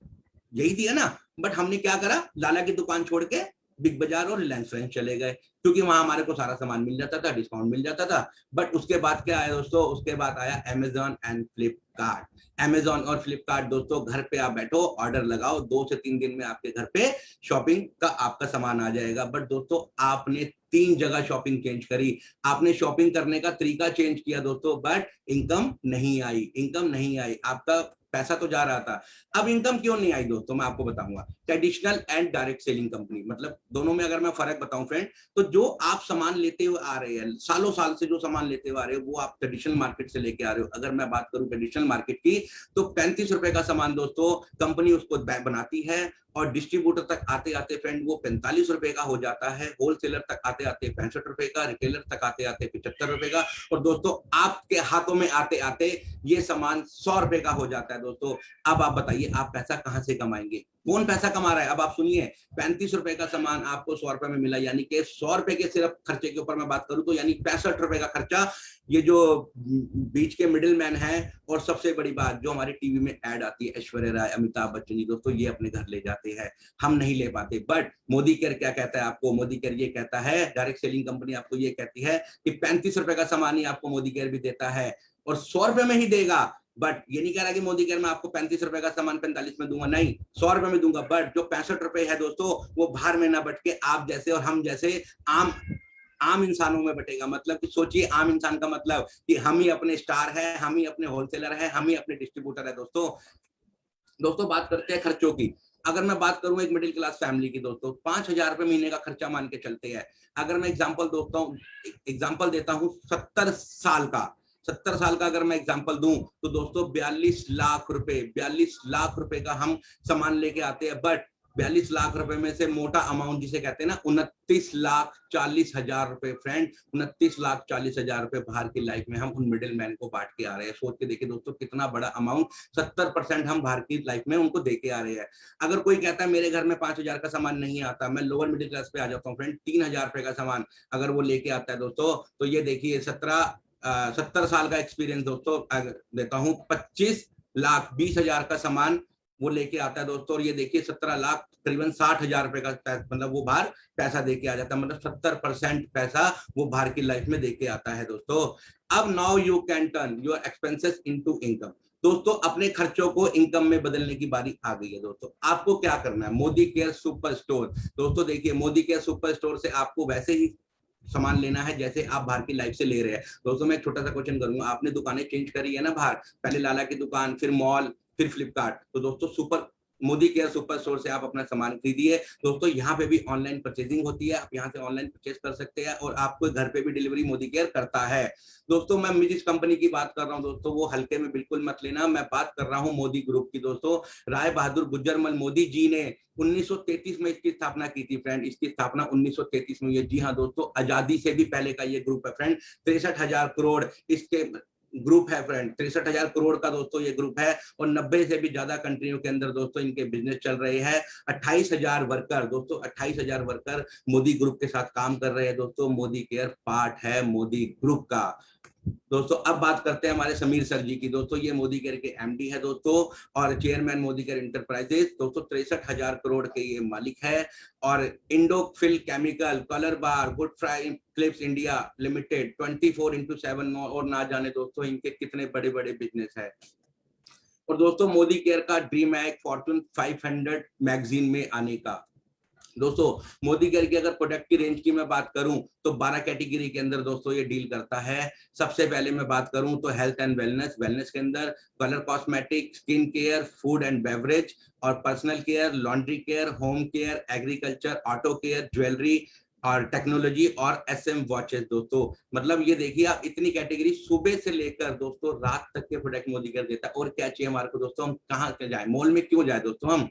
Speaker 4: यही दिया ना। बट हमने क्या करा? लाला की दुकान छोड़ के बिग बाजार और रिलायंस फ्रेंच चले गए, क्योंकि वहां हमारे को सारा सामान मिल जाता था, डिस्काउंट मिल जाता था। बट उसके बाद क्या आया दोस्तों? उसके बाद आया अमेजॉन एंड फ्लिपकार्ट। अमेजॉन और फ्लिपकार्ट दोस्तों, घर पे आप बैठो, ऑर्डर लगाओ, 2 से 3 दिन में आपके घर पे शॉपिंग का आपका सामान आ जाएगा। बट दोस्तों आपने 3 जगह शॉपिंग चेंज करी, आपने शॉपिंग करने का तरीका चेंज किया दोस्तों, बट इनकम नहीं आई, आपका पैसा तो जा रहा था। अब इनकम क्यों नहीं आई दोस्तों? मैं आपको बताऊंगा। Traditional and direct selling company, मतलब दोनों में अगर मैं फर्क बताऊं फ्रेंड, तो जो आप सामान लेते हुए आ रहे हैं, सालों साल से जो सामान लेते हुए आ रहे हो, वो आप ट्रेडिशनल मार्केट से लेके आ रहे हो। अगर मैं बात करूं ट्रेडिशनल मार्केट की, तो 35 रुपए का सामान दोस्तों कंपनी उसको बनाती है और डिस्ट्रीब्यूटर तक आते आते फ्रेंड वो 45 रुपए का हो जाता है, होलसेलर तक आते आते 65 रुपए का, रिटेलर तक आते आते 75 रुपए का, और दोस्तों आपके हाथों में आते आते ये सामान 100 रुपए का हो जाता है दोस्तों। अब आप बताइए, आप पैसा कहां से कमाएंगे? कौन पैसा कमा रहा है? अब आप सुनिए, 35 रुपए का सामान आपको 100 रुपए में मिला, यानी कि 100 रुपए के सिर्फ खर्चे के ऊपर मैं बात करूं तो यानी 65 रुपए का खर्चा ये जो बीच के मिडिल मैन है। और सबसे बड़ी बात, जो हमारे टीवी में ऐड आती है, ऐश्वर्या राय, अमिताभ बच्चन जी दोस्तों, ये अपने घर ले जाते हैं, हम नहीं ले पाते। बट मोदी केयर क्या कहता है आपको? मोदी केयर ये कहता है, डायरेक्ट सेलिंग कंपनी आपको ये कहती है कि 35 रुपए का सामान ही आपको मोदी केयर भी देता है और 100 रुपए में ही देगा। बट ये नहीं कह रहा कि मोदी केयर में आपको 35 रुपए का सामान 45 में दूंगा, नहीं, 100 रुपए में दूंगा। बट जो 65 रुपए है दोस्तों, वो बाहर में ना बट के आप जैसे और हम जैसे आम इंसानों में बटेगा। मतलब कि सोचिए, आम इंसान का मतलब कि हम ही अपने स्टार है, हम ही अपने होलसेलर है, हम ही अपने डिस्ट्रीब्यूटर है। दोस्तों बात करते हैं खर्चों की। अगर मैं बात करूं एक मिडिल क्लास फैमिली की दोस्तों, 5,000 रुपए महीने का खर्चा मान के चलते हैं। अगर मैं एग्जांपल देता हूं 70 साल का अगर मैं एग्जांपल दूं तो दोस्तों 42 लाख रुपए का हम सामान लेके आते हैं। बट 42 लाख रुपए में से मोटा अमाउंट जिसे कहते हैं ना, 29,40,000 रुपए फ्रेंड, 29,40,000 रुपए बाहर की लाइफ में हम उन मिडिल मैन को बांट के आ रहे हैं। सोच के देखिए दोस्तों, कितना बड़ा अमाउंट, 70% हम बाहर की लाइफ में उनको दे के आ रहे हैं। अगर कोई कहता है मेरे घर में 5,000 का सामान नहीं आता, मैं लोअर मिडिल क्लास पे आ जाता हूँ फ्रेंड, 3,000 रुपए का सामान अगर वो लेके आता है दोस्तों, तो ये देखिए 70 साल का एक्सपीरियंस दोस्तों देता हूँ, 25 लाख 20,000 का सामान वो लेके आता है दोस्तों। और ये देखिए 17 लाख करीबन 60,000 रुपए का मतलब वो बाहर पैसा देके आ जाता है, मतलब 70% पैसा वो बाहर की लाइफ में देके आता है दोस्तों। अब now you can turn your expenses into income. दोस्तों अपने खर्चों को इनकम में बदलने की बारी आ गई है दोस्तों। आपको क्या करना है? Modi care super store. दोस्तों देखिए, मोदी केयर सुपर स्टोर से आपको वैसे ही सामान लेना है जैसे आप बाहर की लाइफ से ले रहे हैं। दोस्तों मैं एक छोटा सा क्वेश्चन करूंगा, आपने दुकानें चेंज करी है ना बाहर, पहले लाला की दुकान, फिर मॉल, फिर फ्लिपकार्ट, तो दोस्तों मोदी केयर सुपर स्टोर से आप अपना सामान खरीदिए दोस्तों। यहाँ पे भी ऑनलाइन परचेजिंग होती है, आप यहाँ से ऑनलाइन परचेज कर सकते हैं और आपको घर पे भी डिलीवरी मोदी केयर करता है दोस्तों। मैं जिस कंपनी की बात कर रहा हूँ दोस्तों, वो हल्के में बिल्कुल मत लेना, मैं बात कर रहा हूँ मोदी ग्रुप की दोस्तों। राय बहादुर गुजरमल मोदी जी ने 1933 में इसकी स्थापना की थी फ्रेंड, इसकी स्थापना 1933 में हुई है। जी हाँ दोस्तों, आजादी से भी पहले का ये ग्रुप है फ्रेंड। 63,000 करोड़ इसके ग्रुप है फ्रेंड, 63,000 करोड़ का दोस्तों ये ग्रुप है और 90 से भी ज्यादा कंट्रियों के अंदर दोस्तों इनके बिजनेस चल रहे हैं। 28,000 वर्कर दोस्तों, 28,000 वर्कर मोदी ग्रुप के साथ काम कर रहे हैं दोस्तों। मोदी केयर पार्ट है मोदी ग्रुप का दोस्तों। अब बात करते हैं हमारे समीर सर जी की दोस्तों। ये मोदी केयर के एमडी है दोस्तों और चेयरमैन मोदी केयर इंटरप्राइजेस दोस्तों। 63,000 करोड़ के ये मालिक है और Indofil chemical, Colorbar, Godfrey Phillips India limited 24/7 और ना जाने दोस्तों इनके कितने बड़े बड़े बिजनेस है। और दोस्तों मोदी केयर का ड्रीम है एक फॉर्च्यून 500 मैगजीन में आने का। दोस्तों मोदी केयर की अगर प्रोडक्ट की रेंज की मैं बात करूं तो 12 कैटेगरी के अंदर दोस्तों ये डील करता है। सबसे पहले मैं बात करूं तो हेल्थ एंड वेलनेस, वेलनेस के अंदर colour cosmetic, skin care, food and beverage और personal care, laundry care, home care, agriculture, auto care, jewellery और टेक्नोलॉजी और एसएम वॉचेस। दोस्तों मतलब ये देखिए आप, इतनी कैटेगरी सुबह से लेकर दोस्तों रात तक के प्रोडक्ट मोदी केयर देता है। और क्या चाहिए हमारे को दोस्तों, हम कहाँ जाए, मॉल में क्यों जाए दोस्तों हम।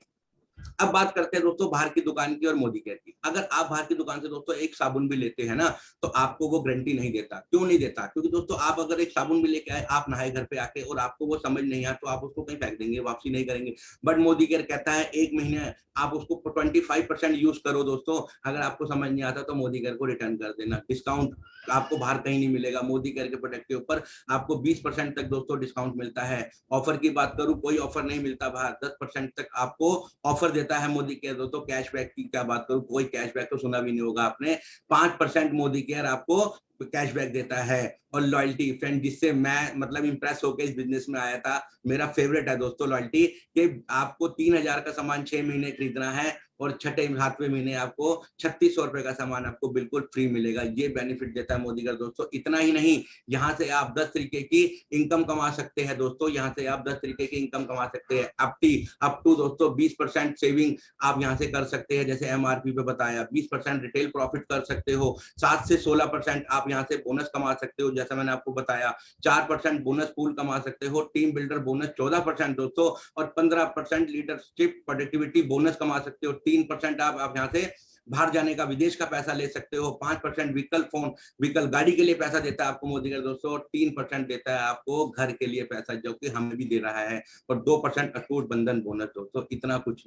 Speaker 4: अब बात करते हैं दोस्तों बाहर की दुकान की और मोदी केयर की। अगर आप बाहर की दुकान से दोस्तों एक साबुन भी लेते हैं ना तो आपको वो गारंटी नहीं देता। क्यों नहीं देता? क्योंकि दोस्तों आप अगर एक साबुन भी लेके आए, आप नहाए घर पे आके और आपको वो समझ नहीं आया तो आप उसको कहीं फेंक देंगे, वापसी नहीं करेंगे। बट मोदी केयर कहता है 1 महीने आप उसको 25% यूज करो दोस्तों, अगर आपको समझ नहीं आता तो मोदी केयर को रिटर्न कर देना। डिस्काउंट आपको बाहर कहीं नहीं मिलेगा। मोदी केयर के प्रोडक्ट के ऊपर आपको 20% तक दोस्तों डिस्काउंट मिलता है। ऑफर की बात करूं, कोई ऑफर नहीं मिलता बाहर, 10% तक आपको ऑफर देता है मोदी केयर दोस्तों। कैशबैक की क्या बात करूं, कोई कैशबैक तो सुना भी नहीं होगा आपने। 5% मोदी केयर आपको कैशबैक देता है। और लॉयल्टी फ्रेंड, जिससे मैं मतलब इंप्रेस होकर इस बिजनेस में आया था, मेरा फेवरेट है दोस्तों लॉयल्टी, कि आपको 3000 का सामान 6 महीने खरीदना है और छठे 7वें महीने आपको 3600 रुपए का सामान आपको बिल्कुल फ्री मिलेगा। ये बेनिफिट देता है मोदी केयर दोस्तों। इतना ही नहीं, यहाँ से आप 10 तरीके की इनकम कमा सकते हैं दोस्तों। यहाँ से आप 10 तरीके की इनकम कमा सकते हैं। अप टू दोस्तों 20% सेविंग आप यहाँ से कर सकते हैं। जैसे एमआरपी पे बताया, 20% रिटेल प्रॉफिट कर सकते हो। 7 से 16% आप यहाँ से बोनस कमा सकते हो, जैसा मैंने आपको बताया। 4% बोनस पूल कमा सकते हो। टीम बिल्डर बोनस 14% दोस्तों, और 15% लीडरशिप प्रोडक्टिविटी बोनस कमा सकते हो। 3% आप यहाँ से बाहर जाने का, विदेश का पैसा ले सकते हो। 5% व्हीकल गाड़ी के लिए पैसा देता है आपको मोदी केयर दोस्तों, और 3% देता है आपको घर के लिए पैसा, जो कि हमें भी दे रहा है। और 2% अटूट बंधन बोनस दोस्तों। इतना कुछ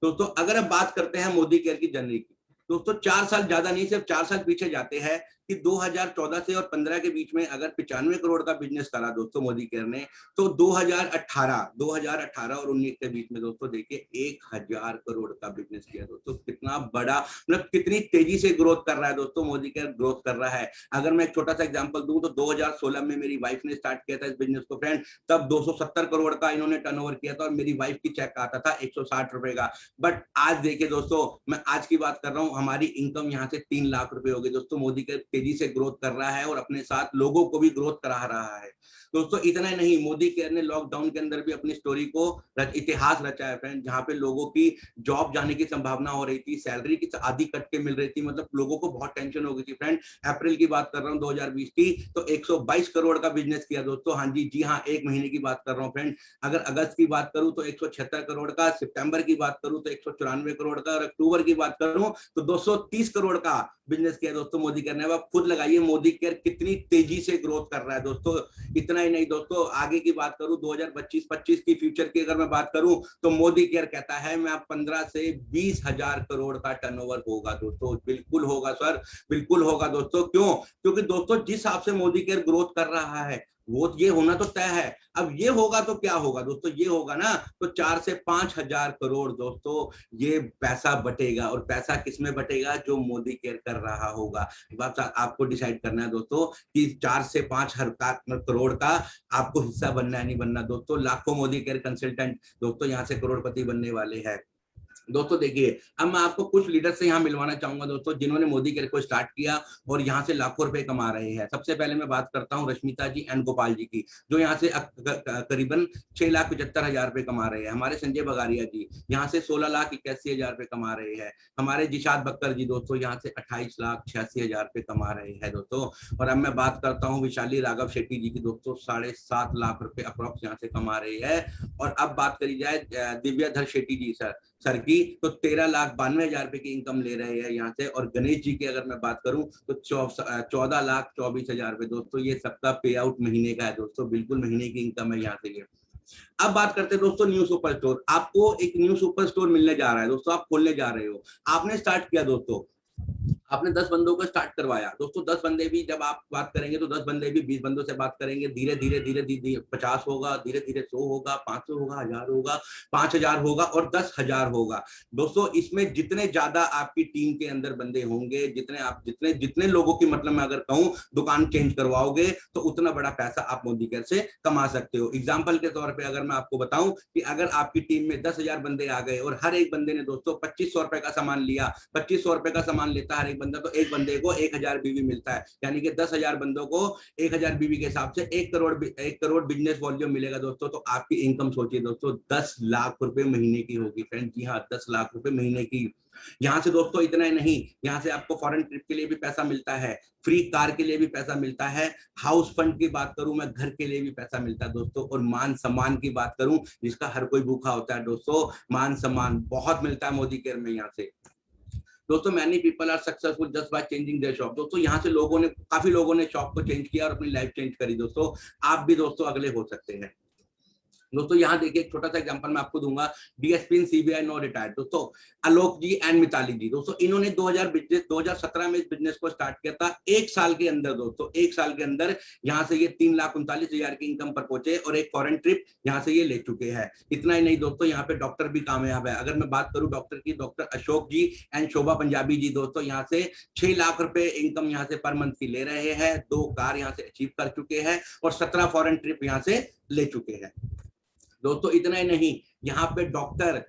Speaker 4: दोस्तों। अगर अब बात करते हैं मोदी केयर की जर्नी की दोस्तों, 4 साल ज्यादा नहीं, सिर्फ 4 साल पीछे जाते हैं कि 2014 से और 15 के बीच में अगर 95 करोड़ का बिजनेस करा दोस्तों मोदी केयर ने, तो 2018 और 19 के बीच में दोस्तों देखिए 1000 करोड़ का बिजनेस किया दोस्तों। कितना बड़ा, मतलब कितनी तेजी से ग्रोथ कर रहा है दोस्तों मोदी केयर, ग्रोथ कर रहा है। अगर मैं एक छोटा सा एग्जांपल दूं तो 2016 में मेरी वाइफ ने स्टार्ट किया था इस बिजनेस को फ्रेंड, तब 270 करोड़ का इन्होंने टर्नओवर किया था और मेरी वाइफ की चेक आता था 160 रुपए का। बट आज देखिए दोस्तों, मैं आज की बात कर रहा हूँ, हमारी इनकम यहाँ से 3 लाख रुपए हो गई दोस्तों। मोदी केयर तेजी से ग्रोथ कर रहा है और अपने साथ लोगों को भी ग्रोथ करा रहा है दोस्तों। इतना ही नहीं, मोदी केयर ने लॉकडाउन के अंदर भी अपनी स्टोरी को इतिहास रचा है फ्रेंड, जहां पे लोगों की जॉब जाने की संभावना हो रही थी, सैलरी की आधी कट के मिल रही थी, मतलब लोगों को बहुत टेंशन हो गई थी फ्रेंड। अप्रैल की बात कर रहा हूँ 2020 की, तो 122 करोड़ का बिजनेस किया दोस्तों। हाँ जी हाँ, 1 महीने की बात कर रहा हूँ फ्रेंड। अगर अगस्त की बात करूं तो 176 करोड़ का, सितंबर की बात करूं तो 194 करोड़ का, और अक्टूबर की बात करूं तो 230 करोड़ का बिजनेस किया दोस्तों मोदी केयर ने। अब आप खुद लगाइए मोदी केयर कितनी तेजी से ग्रोथ कर रहा है दोस्तों। इतना ही नहीं दोस्तों, आगे की बात करूं 2025-25 की फ्यूचर की अगर मैं बात करूं तो मोदी केयर कहता है मैं 15 से 20 हजार करोड़ का टर्नओवर होगा दोस्तों। बिल्कुल होगा सर, बिल्कुल होगा दोस्तों। क्यों? क्योंकि दोस्तों जिस हिसाब से मोदी केयर ग्रोथ कर रहा है वो ये होना तो तय है। अब ये होगा तो क्या होगा दोस्तों, ये होगा ना तो 4 से 5 हजार करोड़ दोस्तों ये पैसा बटेगा। और पैसा किसमें बटेगा? जो मोदी केयर कर रहा होगा। बात आपको डिसाइड करना है दोस्तों कि 4 से 5 करोड़ का आपको हिस्सा बनना है नहीं बनना दोस्तों। लाखों मोदी केयर कंसल्टेंट दोस्तों यहाँ से करोड़पति बनने वाले हैं दोस्तों। देखिए अब मैं आपको कुछ लीडर से यहाँ मिलवाना चाहूंगा दोस्तों, जिन्होंने मोदी केयर को स्टार्ट किया और यहाँ से लाखों रुपए कमा रहे हैं। सबसे पहले मैं बात करता हूँ रश्मिता जी एंड गोपाल जी की, जो यहाँ से करीबन 6,75,000 रुपए कमा रहे हैं। हमारे संजय बगारिया जी यहाँ से 16,81,000 रुपए कमा रहे हैं। हमारे जिशाद बक्कर जी दोस्तों यहाँ से 28,86,000 रुपए कमा रहे हैं दोस्तों। और अब मैं बात करता हूँ विशाली राघव शेट्टी जी की दोस्तों, 7.5 लाख रुपए अप्रोक्स यहाँ से कमा रहे हैं। और अब बात करी जाए दिव्याधर शेट्टी जी सर की, तो 13,92,000 रुपए की इनकम ले रहे हैं यहाँ से। और गणेश जी की अगर मैं बात करूं तो 14,24,000 रुपए दोस्तों। ये सबका पे आउट महीने का है दोस्तों, बिल्कुल महीने की इनकम है यहाँ से ये। अब बात करते हैं दोस्तों न्यू सुपर स्टोर। आपको एक न्यू सुपर स्टोर मिलने जा रहा है दोस्तों, आप खोलने जा रहे हो, आपने स्टार्ट किया दोस्तों। आपने 10 बंदों को स्टार्ट करवाया दोस्तों, 10 बंदे भी जब आप बात करेंगे तो 10 बंदे भी 20 बंदों से बात करेंगे, धीरे धीरे धीरे धीरे 50 होगा, धीरे धीरे 100 होगा, 500 होगा, 1000 होगा, 5000 होगा और 10,000 होगा। दोस्तों इसमें जितने ज्यादा आपकी टीम के अंदर बंदे होंगे, जितने लोगों की मतलब मैं अगर कहूं दुकान चेंज करवाओगे तो उतना बड़ा पैसा आप मोदी केयर से कमा सकते हो। एग्जाम्पल के तौर पर अगर मैं आपको बताऊं कि अगर आपकी टीम में 10,000 बंदे आ गए और हर एक बंदे ने दोस्तों 2500 रुपए का सामान लिया, 2500 रुपए का सामान लेता है बंदा, तो एक बंदे को 1000 बीवी मिलता है, यानी कि 10,000 बंदों को 1000 बीवी के हिसाब से 1 करोड़ बिजनेस वॉल्यूम मिलेगा दोस्तों। तो आपकी इनकम सोचिए दोस्तों 10 लाख रुपए महीने की होगी फ्रेंड, जी हाँ 10 लाख रुपए महीने की। यहाँ से दोस्तों इतना ही नहीं, यहाँ से आपको फॉरेन ट्रिप के लिए भी पैसा मिलता है, फ्री कार के लिए भी पैसा मिलता है, हाउस फंड की बात करूं मैं, घर के लिए भी पैसा मिलता है दोस्तों, और मान सम्मान की बात करूं जिसका हर कोई भूखा होता है दोस्तों, मान सम्मान बहुत मिलता है मोदी केयर में। यहाँ से दोस्तों many people are successful just by changing their shop. दोस्तों यहाँ से काफी लोगों ने शॉप को चेंज किया और अपनी लाइफ चेंज करी दोस्तों, आप भी दोस्तों अगले हो सकते हैं। दोस्तों यहाँ देखिए एक छोटा सा एग्जांपल मैं आपको दूंगा, डीएसपी इन सीबीआई नो रिटायर्ड दोस्तों, आलोक जी एंड मिताली जी। दोस्तों इन्होंने 2017 में इस बिजनेस को स्टार्ट किया था। एक साल के अंदर दोस्तों, एक साल के अंदर यहाँ से ये 3,39,000 की इनकम पर पहुंचे और एक फॉरेन ट्रिप यहाँ से ये ले चुके हैं। इतना ही नहीं दोस्तों, यहाँ पे डॉक्टर भी कामयाब है। अगर मैं बात करूँ डॉक्टर की, डॉक्टर अशोक जी एंड शोभा पंजाबी जी दोस्तों यहाँ से 6 लाख रुपए इनकम यहाँ से पर मंथ की ले रहे हैं, 2 कार यहाँ से अचीव कर चुके हैं और 17 फॉरेन ट्रिप यहाँ से ले चुके हैं। दोस्तों इतना ही नहीं, यहाँ पे डॉक्टर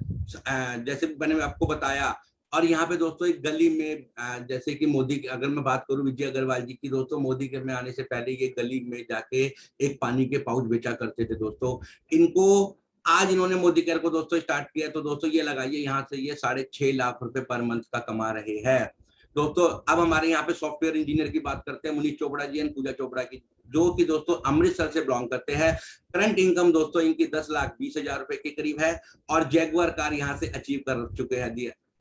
Speaker 4: जैसे मैंने आपको बताया, और यहाँ पे दोस्तों एक गली में जैसे कि मोदी, अगर मैं बात करूं विजय अग्रवाल जी की, दोस्तों मोदी के में आने से पहले ये गली में जाके एक पानी के पाउच बेचा करते थे दोस्तों। इनको आज इन्होंने मोदी केयर को दोस्तों स्टार्ट किया, तो दोस्तों ये लगाइए यहाँ से ये 6.5 लाख रुपए पर मंथ का कमा रहे हैं दोस्तों। अब हमारे यहाँ पे सॉफ्टवेयर इंजीनियर की बात करते हैं, मुनीष चोपड़ा जी एंड पूजा चोपड़ा की, जो कि दोस्तों अमृतसर से बिलोंग करते हैं। करंट इनकम दोस्तों इनकी 10,20,000 रुपए के करीब है और जैगुआर कार यहाँ से अचीव कर चुके हैं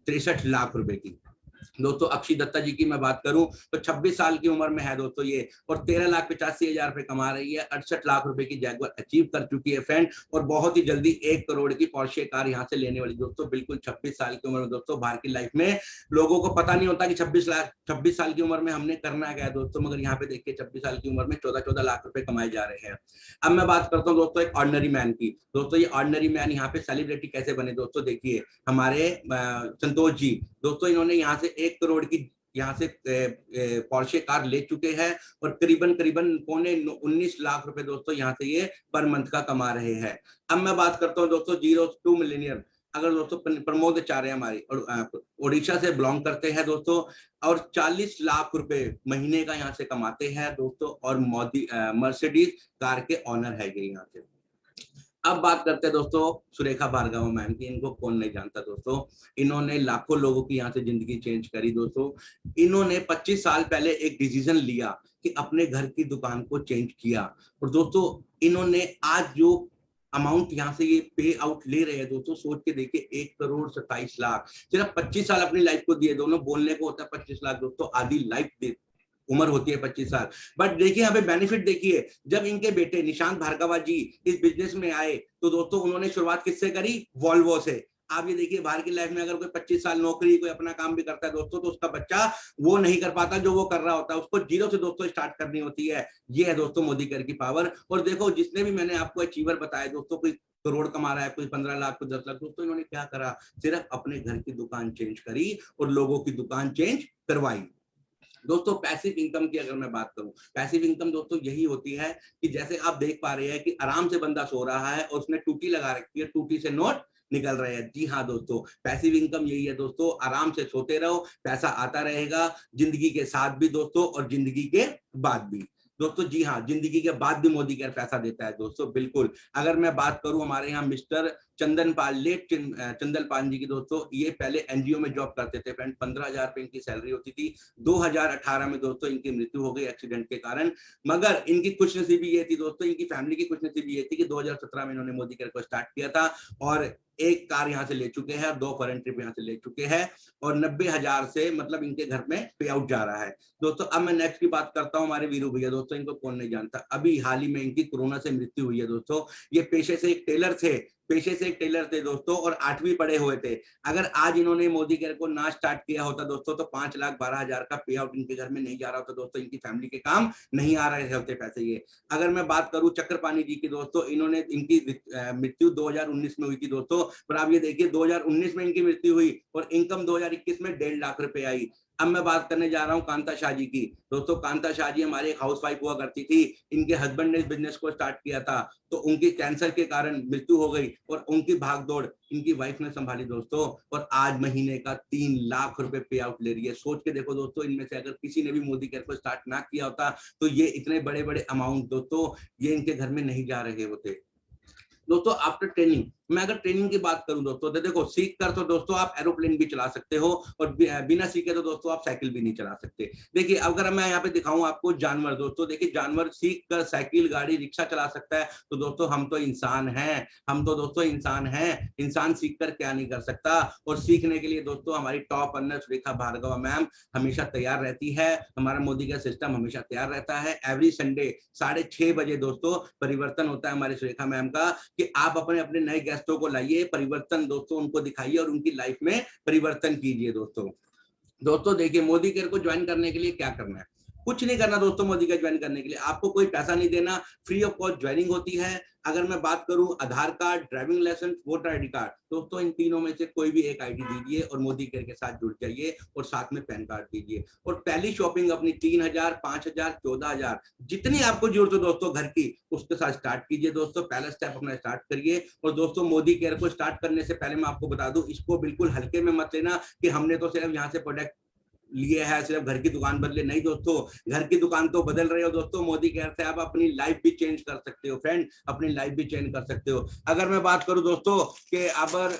Speaker 4: 63 लाख रुपए की। दोस्तों अक्षय दत्ता जी की मैं बात करूं तो 26 साल की उम्र में है दोस्तों ये, और 13,85,000 रुपए कमा रही है, 68 लाख रुपए की जैगुआर अचीव कर चुकी है फ्रेंड, और बहुत ही जल्दी 1 करोड़ की पोर्शे कार यहाँ से लेने वाली दोस्तों। बिल्कुल 26 साल की उम्र में दोस्तों, बाहर की लाइफ में लोगों को पता नहीं होता कि 26 साल की उम्र में हमने करना क्या है दोस्तों, मगर यहाँ पे देखिए 26 साल की उम्र में 14 लाख रुपए कमाए जा रहे हैं। अब मैं बात करता हूँ दोस्तों एक ऑर्डिनरी मैन की। दोस्तों ये ऑर्डिनरी मैन यहाँ पे सेलिब्रिटी कैसे बने दोस्तों, देखिए हमारे संतोष जी दोस्तों, इन्होंने यहाँ से 1 करोड़ की यहाँ से पोर्शे कार ले चुके हैं और करीबन 19 लाख रुपए दोस्तों यहाँ से ये पर मंथ का कमा रहे हैं। अब मैं बात करता हूँ दोस्तों 0 to मिलियनियर, अगर दोस्तों प्रमोद आचार्य हमारी ओडिशा से बिलोंग करते हैं दोस्तों, और 40 लाख रुपए महीने का यहाँ से कमाते हैं दोस्तों, और मर्सिडीज कार के ऑनर है ये यहाँ से। अब बात करते हैं दोस्तों सुरेखा भार्गव मैम की, इनको कौन नहीं जानता दोस्तों, इन्होंने लाखों लोगों की यहाँ से जिंदगी चेंज करी दोस्तों। इन्होंने 25 साल पहले एक डिसीजन लिया कि अपने घर की दुकान को चेंज किया, और दोस्तों इन्होंने आज जो अमाउंट यहाँ से ये पे आउट ले रहे हैं दोस्तों, सोच के देखिए 1 करोड़ 27 लाख, सिर्फ 25 साल अपनी लाइफ को दिए। दोनों बोलने को होता है 25 लाख दोस्तों, आधी लाइफ उम्र होती है 25 साल। बट देखिए यहाँ पे बेनिफिट देखिए, जब इनके बेटे निशांत भार्गवा जी इस बिजनेस में आए तो दोस्तों उन्होंने शुरुआत किससे करी, वॉल्वो से। आप ये देखिए बाहर की लाइफ में अगर कोई 25 साल नौकरी, कोई अपना काम भी करता है दोस्तों, तो उसका बच्चा वो नहीं कर पाता जो वो कर रहा होता है, उसको 0 से दोस्तों स्टार्ट करनी होती है। ये है दोस्तों मोदी केयर की पावर। और देखो जितने भी मैंने आपको अचीवर बताए दोस्तों, कोई करोड़ कमा रहा है, कोई 15 लाख, कोई 10 लाख, दोस्तों इन्होंने क्या करा, सिर्फ अपने घर की दुकान चेंज करी और लोगों की दुकान चेंज करवाई। दोस्तों पैसिव इनकम की अगर मैं बात करूं, पैसिव इनकम दोस्तों यही होती है कि जैसे आप देख पा रहे हैं कि आराम से बंदा सो रहा है और उसने टूटी लगा रखी है, टूटी से नोट निकल रहे हैं। जी हाँ दोस्तों, पैसिव इनकम यही है दोस्तों, आराम से सोते रहो, पैसा आता रहेगा जिंदगी के साथ भी दोस्तों और जिंदगी के बाद भी दोस्तों। जी हाँ, जिंदगी के बाद भी मोदी केयर पैसा देता है दोस्तों, बिल्कुल। अगर मैं बात करूं हमारे यहाँ मिस्टर चंदन पाल, लेट चंदन पाल जी की दोस्तों, ये पहले एनजीओ में जॉब करते थे फ्रेंड, 15,000 रुपए इनकी सैलरी होती थी। 2018 में दोस्तों इनकी मृत्यु हो गई एक्सीडेंट के कारण, मगर इनकी खुशनसीबी ये थी दोस्तों, इनकी फैमिली की खुशनसीबी ये थी कि 2017 में इन्होंने मोदी केयर को स्टार्ट किया था और 1 कार यहाँ से ले चुके हैं और 2 फॉरेन ट्रिप यहाँ से ले चुके हैं, और 90,000 से मतलब इनके घर में पे आउट जा रहा है दोस्तों। अब मैं नेक्स्ट की बात करता हूँ, हमारे वीरू भैया दोस्तों, इनको कौन नहीं जानता, अभी हाल ही में इनकी कोरोना से मृत्यु हुई है दोस्तों। ये पेशे से एक टेलर थे, पेशे से एक टेलर थे दोस्तों और 8वीं पढ़े हुए थे। अगर आज इन्होंने मोदी केयर को ना स्टार्ट किया होता दोस्तों तो 5,12,000 का पे आउट इनके घर में नहीं जा रहा होता दोस्तों, इनकी फैमिली के काम नहीं आ रहे होते पैसे ये। अगर मैं बात करूं चक्रपाणी जी की दोस्तों, इन्होंने इनकी मृत्यु 2019 में हुई थी दोस्तों, पर आप ये देखिए 2019 में इनकी मृत्यु हुई और इनकम 2021 में 1.5 लाख रुपए आई। अब मैं बात करने जा रहा हूं कांता शाह जी की। दोस्तों कांता शाह जी हमारी एक हाउसवाइफ हुआ करती थी, इनके हस्बैंड ने इस बिजनेस को स्टार्ट किया था तो उनकी कैंसर के कारण मृत्यु हो गई और उनकी भागदौड़ इनकी वाइफ ने संभाली दोस्तों, और आज महीने का 3 लाख रुपए पे आउट ले रही है। सोच के देखो दोस्तों, इनमें से अगर किसी ने भी मोदी केयर को स्टार्ट ना किया होता तो ये इतने बड़े बड़े अमाउंट दोस्तों ये इनके घर में नहीं जा रहे होते। दोस्तों आफ्टर ट्रेनिंग, मैं अगर ट्रेनिंग की बात करूं दोस्तों तो देखो सीख कर तो दोस्तों आप एरोप्लेन भी चला सकते हो और बिना सीखे तो दोस्तों आप साइकिल भी नहीं चला सकते। देखिए अगर मैं यहाँ पे दिखाऊं आपको जानवर, दोस्तों देखिए जानवर सीख कर साइकिल गाड़ी रिक्शा चला सकता है, तो दोस्तों हम तो इंसान हैं, हम तो दोस्तों इंसान हैं, इंसान सीख कर क्या नहीं कर सकता। और सीखने के लिए दोस्तों हमारी top earner Surekha Bhargav ma'am हमेशा तैयार रहती है, हमारा मोदी का सिस्टम हमेशा तैयार रहता है। एवरी संडे 6:30 बजे दोस्तों परिवर्तन होता है हमारी सुरेखा मैम का, कि आप अपने अपने नए गेस्टों को लाइए, परिवर्तन दोस्तों उनको दिखाइए और उनकी लाइफ में परिवर्तन कीजिए। दोस्तों देखिए मोदी केयर को ज्वाइन करने के लिए क्या करना है, कुछ नहीं करना दोस्तों। मोदी केयर ज्वाइन करने के लिए आपको कोई पैसा नहीं देना, फ्री ऑफ कॉस्ट ज्वाइनिंग होती है। अगर मैं बात करूं Aadhaar card, driving licence, voter ID card, दोस्तों इन तीनों में से कोई भी एक आईडी दीजिए और मोदी केयर के साथ जुड़ जाइए और साथ में पैन कार्ड दीजिए। और पहली शॉपिंग अपनी 3,000, 5,000, 14,000 जितनी आपको जरूरत हो दोस्तों घर की, उसके साथ स्टार्ट कीजिए दोस्तों। पहला स्टेप अपना स्टार्ट करिए। और दोस्तों मोदी केयर को स्टार्ट करने से पहले मैं आपको बता दूं, इसको बिल्कुल हल्के में मत लेना कि हमने तो सिर्फ यहाँ से प्रोडक्ट लिए है, सिर्फ घर की दुकान बदले। नहीं दोस्तों, घर की दुकान तो बदल रहे हो दोस्तों, मोदी केयर से आप अपनी लाइफ भी चेंज कर सकते हो फ्रेंड, अपनी लाइफ भी चेंज कर सकते हो। अगर मैं बात करूं दोस्तों कि अगर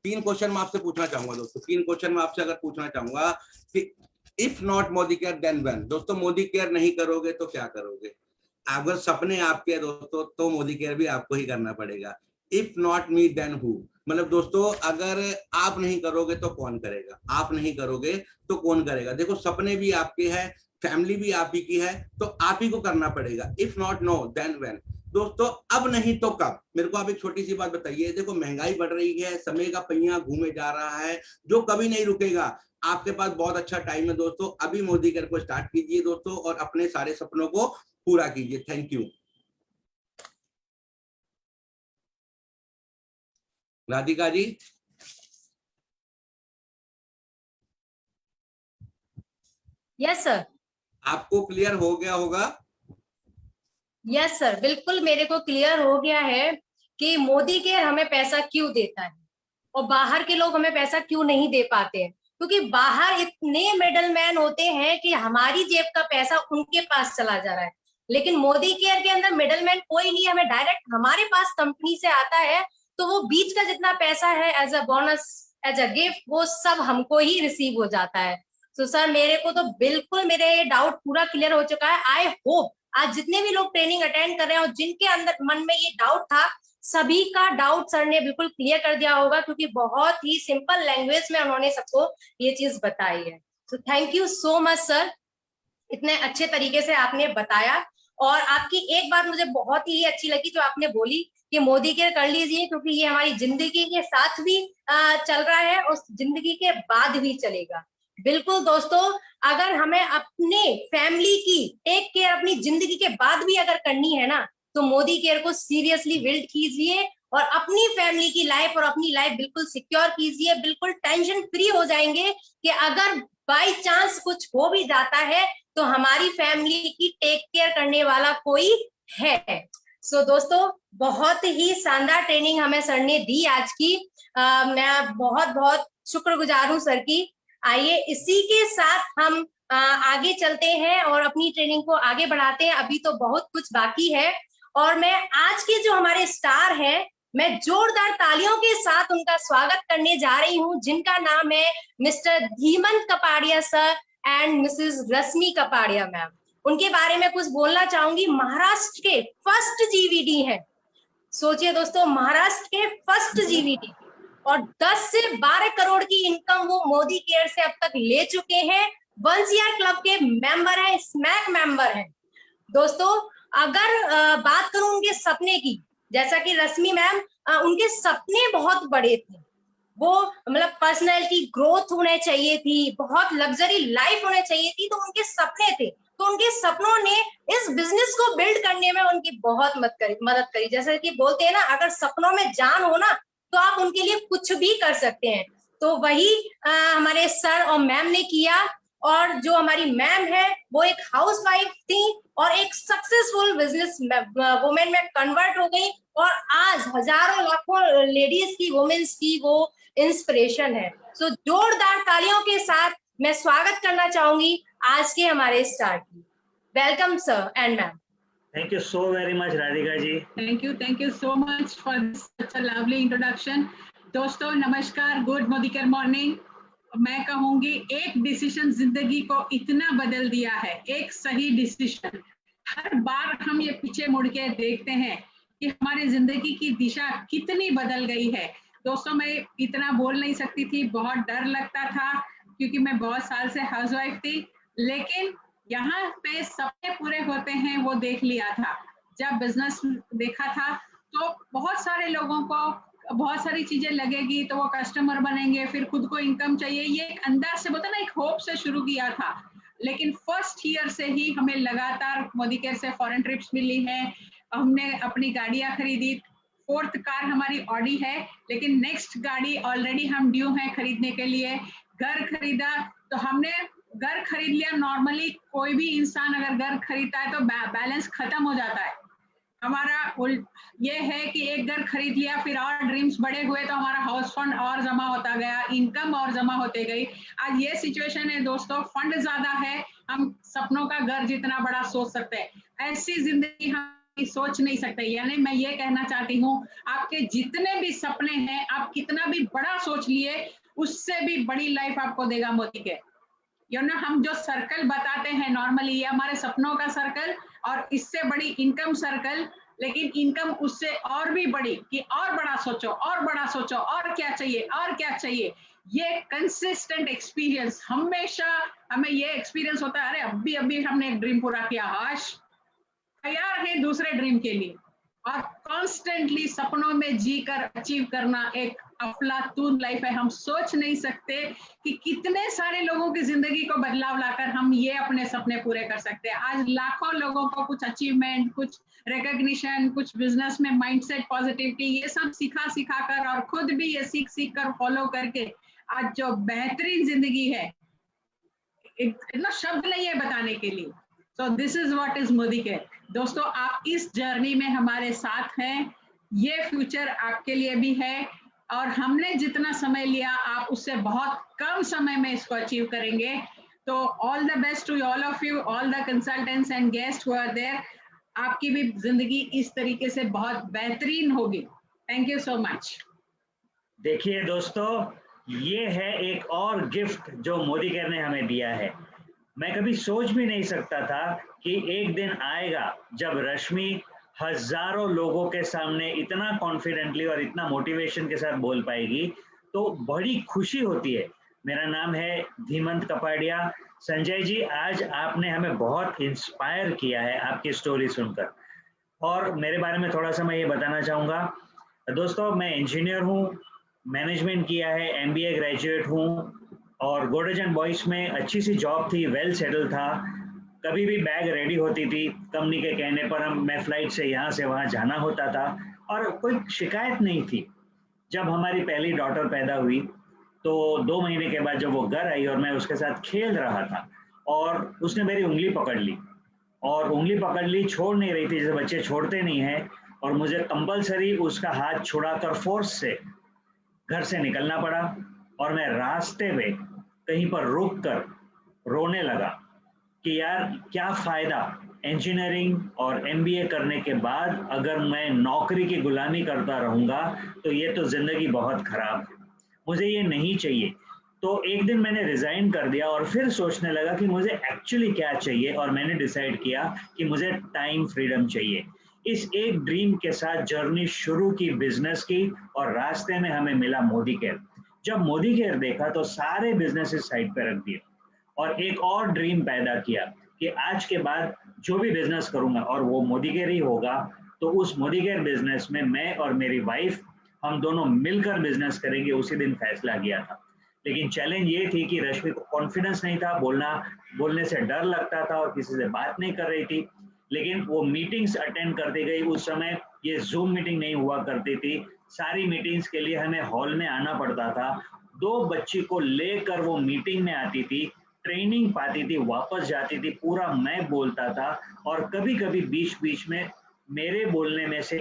Speaker 4: 3 क्वेश्चन मैं आपसे पूछना चाहूंगा दोस्तों, 3 क्वेश्चन मैं आपसे अगर पूछना चाहूंगा कि if not Modicare then when. दोस्तों मोदी केयर नहीं करोगे तो क्या करोगे? अगर सपने आपके दोस्तों तो मोदी केयर भी आपको ही करना पड़ेगा। If not me then who, मतलब दोस्तों अगर आप नहीं करोगे तो कौन करेगा, आप नहीं करोगे तो कौन करेगा। देखो सपने भी आपके हैं, फैमिली भी आप ही की है, तो आप ही को करना पड़ेगा। If not now then when. दोस्तों अब नहीं तो कब? मेरे को आप एक छोटी सी बात बताइए, देखो महंगाई बढ़ रही है, समय का पहिया घूमे जा रहा है जो कभी नहीं रुकेगा। आपके पास बहुत अच्छा टाइम है दोस्तों, अभी मोदी केयर को स्टार्ट कीजिए दोस्तों और अपने सारे सपनों को पूरा कीजिए। Thank you. Radhika ji.
Speaker 3: Yes sir.
Speaker 4: आपको क्लियर हो गया होगा?
Speaker 3: यस सर, बिल्कुल मेरे को क्लियर हो गया है कि मोदी केयर हमें पैसा क्यों देता है और बाहर के लोग हमें पैसा क्यों नहीं दे पाते हैं। क्योंकि बाहर इतने मिडलमैन होते हैं कि हमारी जेब का पैसा उनके पास चला जा रहा है, लेकिन मोदी केयर के अंदर मिडलमैन कोई नहीं, हमें डायरेक्ट हमारे पास कंपनी से आता है, तो वो बीच का जितना पैसा है as a bonus, as a gift, वो सब हमको ही रिसीव हो जाता है। तो सर मेरे को तो बिल्कुल मेरे ये डाउट पूरा क्लियर हो चुका है। आई होप आज जितने भी लोग ट्रेनिंग अटेंड कर रहे हैं और जिनके अंदर मन में ये डाउट था, सभी का डाउट सर ने बिल्कुल क्लियर कर दिया होगा, क्योंकि बहुत ही सिंपल लैंग्वेज में उन्होंने सबको ये चीज बताई है। तो thank you so much sir, इतने अच्छे तरीके से आपने बताया। और आपकी एक बात मुझे बहुत ही अच्छी लगी जो आपने बोली कि मोदी केयर कर लीजिए, क्योंकि ये हमारी जिंदगी के साथ भी चल रहा है और जिंदगी के बाद भी चलेगा। बिल्कुल दोस्तों, अगर हमें अपने फैमिली की टेक केयर अपनी जिंदगी के बाद भी अगर करनी है ना, तो मोदी केयर को सीरियसली बिल्ड कीजिए और अपनी फैमिली की लाइफ और अपनी लाइफ बिल्कुल सिक्योर कीजिए। बिल्कुल टेंशन फ्री हो जाएंगे कि अगर बाई चांस कुछ हो भी जाता है तो हमारी फैमिली की टेक केयर करने वाला कोई है। सो दोस्तों, बहुत ही शानदार ट्रेनिंग हमें सर ने दी आज की। मैं बहुत बहुत शुक्रगुजार हूँ सर की। आइए इसी के साथ हम आगे चलते हैं और अपनी ट्रेनिंग को आगे बढ़ाते हैं। अभी तो बहुत कुछ बाकी है और मैं आज के जो हमारे स्टार हैं, मैं जोरदार तालियों के साथ उनका स्वागत करने जा रही हूँ, जिनका नाम है mister Dhiman Kapadia sir and Mrs Rashmi Kapadia ma'am. उनके बारे में कुछ बोलना चाहूंगी। महाराष्ट्र के फर्स्ट जीवीडी हैं। सोचिए दोस्तों, महाराष्ट्र के फर्स्ट जीवीडी और 10 से 12 करोड़ की इनकम वो मोदी केयर से अब तक ले चुके हैं। बंसिया क्लब के मेंबर हैं, स्मैक मेंबर हैं। दोस्तों अगर बात करूं उनके सपने की, जैसा कि रश्मि मैम उनके सपने बहुत बड़े थे, वो मतलब पर्सनैलिटी ग्रोथ होने चाहिए थी, बहुत लग्जरी लाइफ होने चाहिए थी, तो उनके सपने थे, तो उनके सपनों ने इस बिजनेस को बिल्ड करने में उनकी बहुत मदद करी। जैसे कि बोलते हैं ना, अगर सपनों में जान हो ना तो आप उनके लिए कुछ भी कर सकते हैं। तो वही हमारे सर और मैम ने किया, और जो हमारी मैम है वो एक हाउसवाइफ थी और एक सक्सेसफुल बिजनेस वुमेन में कन्वर्ट हो गई, और आज हजारों लाखों लेडीज की, वुमेन्स की वो इंस्पिरेशन है। सो जोरदार तालियों के साथ मैं स्वागत करना चाहूंगी आज के हमारे स्टार की। Welcome sir and ma'am.
Speaker 5: Thank you so very much, Radhika ji.
Speaker 6: Thank you so much for such a lovely introduction. दोस्तों नमस्कार, गुड मोदिकर मॉर्निंग। मैं कहूंगी एक डिसीजन जिंदगी को इतना बदल दिया है, एक सही डिसीजन। हर बार हम ये पीछे मुड़ के देखते हैं कि हमारी जिंदगी की दिशा कितनी बदल गई है। दोस्तों मैं इतना बोल नहीं सकती थी, बहुत डर लगता था क्योंकि मैं बहुत साल से हाउसवाइफ थी, लेकिन यहाँ पे सपने पूरे होते हैं वो देख लिया था। जब बिजनेस देखा था तो बहुत सारे लोगों को बहुत सारी चीजें लगेगी, तो वो कस्टमर बनेंगे, फिर खुद को इनकम चाहिए, ये एक अंदाज से बोलते ना, एक होप से शुरू किया था। लेकिन फर्स्ट ईयर से ही हमें लगातार मोदीकेयर से फॉरेन ट्रिप्स मिली हैं, हमने अपनी गाड़ियां खरीदी। 4th कार हमारी ऑडी है, लेकिन नेक्स्ट गाड़ी ऑलरेडी हम ड्यू हैं खरीदने के लिए। घर खरीदा, तो हमने घर खरीद लिया। नॉर्मली कोई भी इंसान अगर घर खरीदता है तो बैलेंस खत्म हो जाता है। हमारा ये है कि एक घर खरीद लिया, फिर और ड्रीम्स बड़े हुए तो हमारा हाउस फंड और जमा होता गया, इनकम और जमा होते गई। आज ये सिचुएशन है दोस्तों, फंड ज्यादा है, हम सपनों का घर जितना बड़ा सोच सकते हैं, ऐसी जिंदगी हम सोच नहीं सकते। यानी मैं ये कहना चाहती हूँ, आपके जितने भी सपने हैं, आप कितना भी बड़ा सोच लिए, उससे भी बड़ी लाइफ आपको देगा मोदीकेयर। हम जो सर्कल बताते हैं नॉर्मली, ये हमारे सपनों का सर्कल और इससे बड़ी इनकम सर्कल, लेकिन इनकम उससे और भी बड़ी कि और बड़ा सोचो, और बड़ा सोचो, और क्या चाहिए, और क्या चाहिए। ये कंसिस्टेंट एक्सपीरियंस, हमेशा हमें ये एक्सपीरियंस होता है, अरे अभी हमने एक ड्रीम पूरा किया, हाश तैयार है दूसरे ड्रीम के लिए। और कॉन्स्टेंटली सपनों में जीकर अचीव करना एक अफलातून लाइफ है। हम सोच नहीं सकते कि कितने सारे लोगों की जिंदगी को बदलाव लाकर हम ये अपने सपने पूरे कर सकते हैं। आज लाखों लोगों को कुछ अचीवमेंट, कुछ रिकॉग्निशन, कुछ बिजनेस में माइंडसेट, पॉजिटिविटी, ये सब सिखा कर और खुद भी ये सीख कर फॉलो करके आज जो बेहतरीन जिंदगी है, इतना शब्द नहीं है बताने के लिए। So this is what is Modicare. दोस्तों आप इस जर्नी में हमारे साथ हैं, ये फ्यूचर आपके लिए भी है, और हमने जितना समय लिया आप उससे बहुत कम समय में इसको अचीव करेंगे। तो all the best to all of you, all the consultants and guest who are there. आपकी भी जिंदगी इस तरीके से बहुत बेहतरीन होगी। Thank you so much.
Speaker 5: देखिए दोस्तों, ये है एक और गिफ्ट जो मोदीकेयर ने हमें दिया है। मैं कभी सोच भी नहीं सकता था कि एक दिन आएगा जब रश्मि हजारों लोगों के सामने इतना कॉन्फिडेंटली और इतना मोटिवेशन के साथ बोल पाएगी, तो बड़ी खुशी होती है। मेरा नाम है धीमंत कपाड़िया। संजय जी, आज आपने हमें बहुत इंस्पायर किया है आपकी स्टोरी सुनकर। और मेरे बारे में थोड़ा सा मैं ये बताना चाहूँगा। दोस्तों मैं इंजीनियर हूँ, मैनेजमेंट किया है, MBA ग्रेजुएट हूँ, और गोडरेज एंड बॉयज में अच्छी सी जॉब थी, वेल सेटल था। कभी भी बैग रेडी होती थी, कंपनी के कहने पर मैं फ्लाइट से यहाँ से वहाँ जाना होता था, और कोई शिकायत नहीं थी। जब हमारी पहली डॉटर पैदा हुई तो 2 महीने के बाद जब वो घर आई और मैं उसके साथ खेल रहा था, और उसने मेरी उंगली पकड़ ली, और उंगली पकड़ ली, छोड़ नहीं रही थी, जैसे बच्चे छोड़ते नहीं हैं, और मुझे कंपलसरी उसका हाथ छुड़ाकर फोर्स से घर से निकलना पड़ा। और मैं रास्ते में कहीं पर रुक कर रोने लगा कि यार क्या फायदा इंजीनियरिंग और MBA करने के बाद अगर मैं नौकरी की गुलामी करता रहूंगा, तो ये तो जिंदगी बहुत खराब है, मुझे ये नहीं चाहिए। तो एक दिन मैंने रिजाइन कर दिया और फिर सोचने लगा कि मुझे एक्चुअली क्या चाहिए, और मैंने डिसाइड किया कि मुझे टाइम फ्रीडम चाहिए। इस एक ड्रीम के साथ जर्नी शुरू की बिजनेस की, और रास्ते में हमें मिला मोदीकेयर। जब मोदीकेयर देखा तो सारे बिजनेसेस साइड पे रख दिए और एक और ड्रीम पैदा किया कि आज के बाद जो भी बिजनेस करूंगा और वो मोदीकेयर ही होगा। तो उस मोदीकेयर बिजनेस में मैं और मेरी वाइफ हम दोनों मिलकर बिजनेस करेंगे, उसी दिन फैसला किया था। लेकिन चैलेंज ये थी कि रश्मि को कॉन्फिडेंस नहीं था, बोलने से डर लगता था और किसी से बात नहीं कर रही थी। लेकिन वो मीटिंग्स अटेंड करती गई। उस समय ये जूम मीटिंग नहीं हुआ करती थी, सारी मीटिंग्स के लिए हमें हॉल में आना पड़ता था। 2 बच्ची को लेकर वो मीटिंग में आती थी, ट्रेनिंग पाती थी, वापस जाती थी, पूरा मैं बोलता था और कभी कभी बीच बीच में मेरे बोलने में से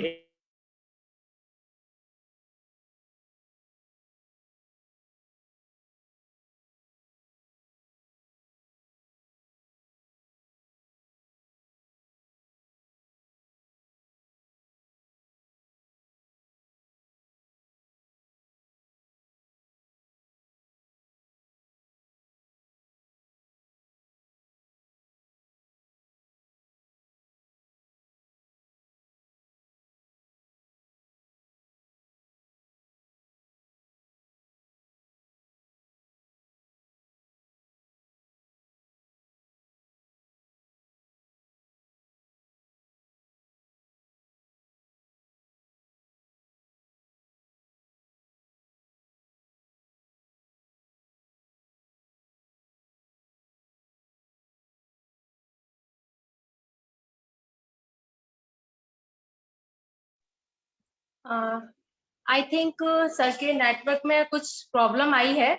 Speaker 3: आई थिंक सर के नेटवर्क में कुछ प्रॉब्लम आई है।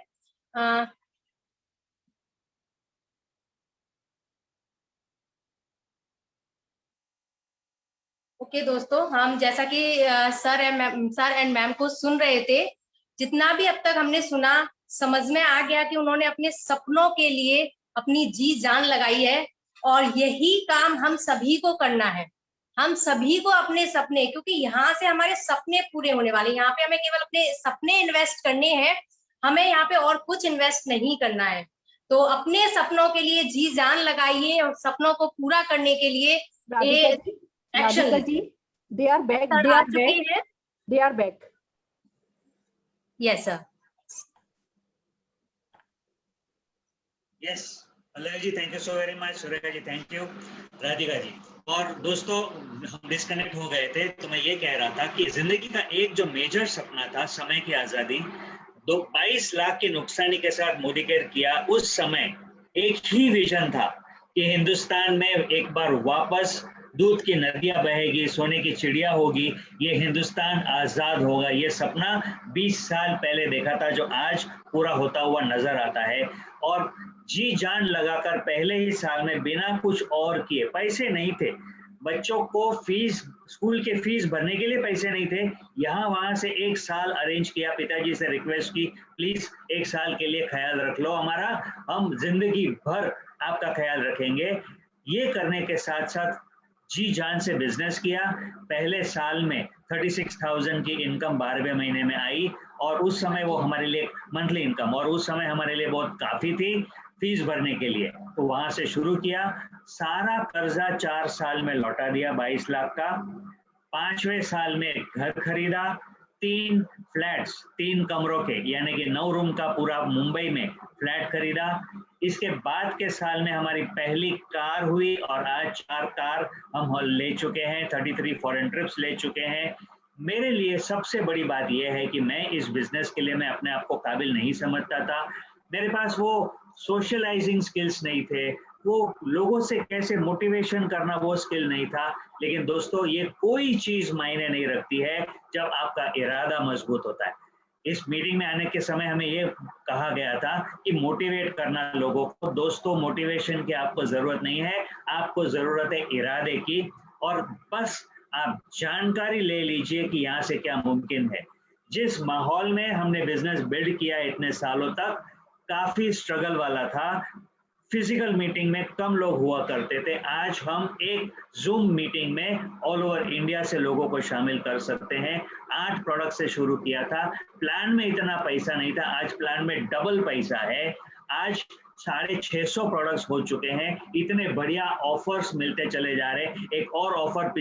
Speaker 3: ओके दोस्तों, हम जैसा कि सर एंड मैम को सुन रहे थे, जितना भी अब तक हमने सुना, समझ में आ गया कि उन्होंने अपने सपनों के लिए अपनी जी जान लगाई है और यही काम हम सभी को करना है। हम सभी को अपने सपने, क्योंकि यहाँ से हमारे सपने पूरे होने वाले, यहाँ पे हमें केवल अपने सपने इन्वेस्ट करने हैं, हमें यहाँ पे और कुछ इन्वेस्ट नहीं करना है। तो अपने सपनों के लिए जी जान लगाइए और सपनों को पूरा करने के लिए
Speaker 1: Radhika ji, they are back. They are back.
Speaker 3: Yes sir.
Speaker 5: Yes अल्लाह जी, thank you so very much. Surekha ji thank you, Radhika ji. और दोस्तों हम डिस्कनेक्ट हो गए थे, तो मैं ये कह रहा था कि जिंदगी का एक जो मेजर सपना था, समय की आजादी, 22 लाख की नुकसानी के साथ मोदी केयर किया। उस समय एक ही विजन था कि हिंदुस्तान में एक बार वापस दूध की नदियां बहेगी, सोने की चिड़िया होगी, ये हिंदुस्तान आजाद होगा। ये सपना 20 साल पहले देखा था, जो आज पूरा होता हुआ नजर आता है। और जी जान लगाकर पहले ही साल में बिना कुछ और किए, पैसे नहीं थे, बच्चों को फीस, स्कूल के फीस भरने के लिए पैसे नहीं थे, यहाँ वहां से 1 साल अरेंज किया। पिताजी से रिक्वेस्ट की, प्लीज 1 साल के लिए ख्याल रख लो हमारा, हम जिंदगी भर आपका ख्याल रखेंगे। ये करने के साथ साथ जी जान से बिजनेस किया। पहले साल में 36,000 की इनकम 12वें महीने में आई और उस समय वो हमारे लिए मंथली इनकम, और उस समय हमारे लिए बहुत काफी थी फीस भरने के लिए। तो वहां से शुरू किया, सारा कर्जा 4 साल में लौटा दिया 22 लाख का। 5वें साल में घर खरीदा, 3 फ्लैट्स 3 कमरों के, यानी कि 9 रूम का पूरा मुंबई में फ्लैट खरीदा। इसके बाद के साल में हमारी पहली कार हुई और आज 4 कार हम ले चुके हैं, 33 फॉरेन ट्रिप्स ले चुके हैं। मेरे लिए सबसे बड़ी बात यह है कि मैं इस बिजनेस के लिए मैं अपने आप को काबिल नहीं समझता था। मेरे पास वो सोशलाइजिंग स्किल्स नहीं थे, वो लोगों से कैसे मोटिवेशन करना वो स्किल नहीं था। लेकिन दोस्तों ये कोई चीज मायने नहीं रखती है जब आपका इरादा मजबूत होता है। इस मीटिंग में आने के समय हमें ये कहा गया था कि मोटिवेट करना लोगों को। दोस्तों मोटिवेशन की आपको जरूरत नहीं है, आपको जरूरत है इरादे की, और बस आप जानकारी ले लीजिए कि यहाँ से क्या मुमकिन है। जिस माहौल में हमने बिजनेस बिल्ड किया इतने सालों तक, काफी स्ट्रगल वाला था। फिजिकल मीटिंग में कम लोग हुआ करते थे, आज हम एक जूम मीटिंग में ऑल ओवर इंडिया से लोगों को शामिल कर सकते हैं। 8 प्रोडक्ट से शुरू किया था, प्लान में इतना पैसा नहीं था, आज प्लान में डबल पैसा है। आज 650 प्रोडक्ट्स हो चुके हैं, इतने बढ़िया ऑफर्स मिलते चले जा रहे हैं। एक और ऑफर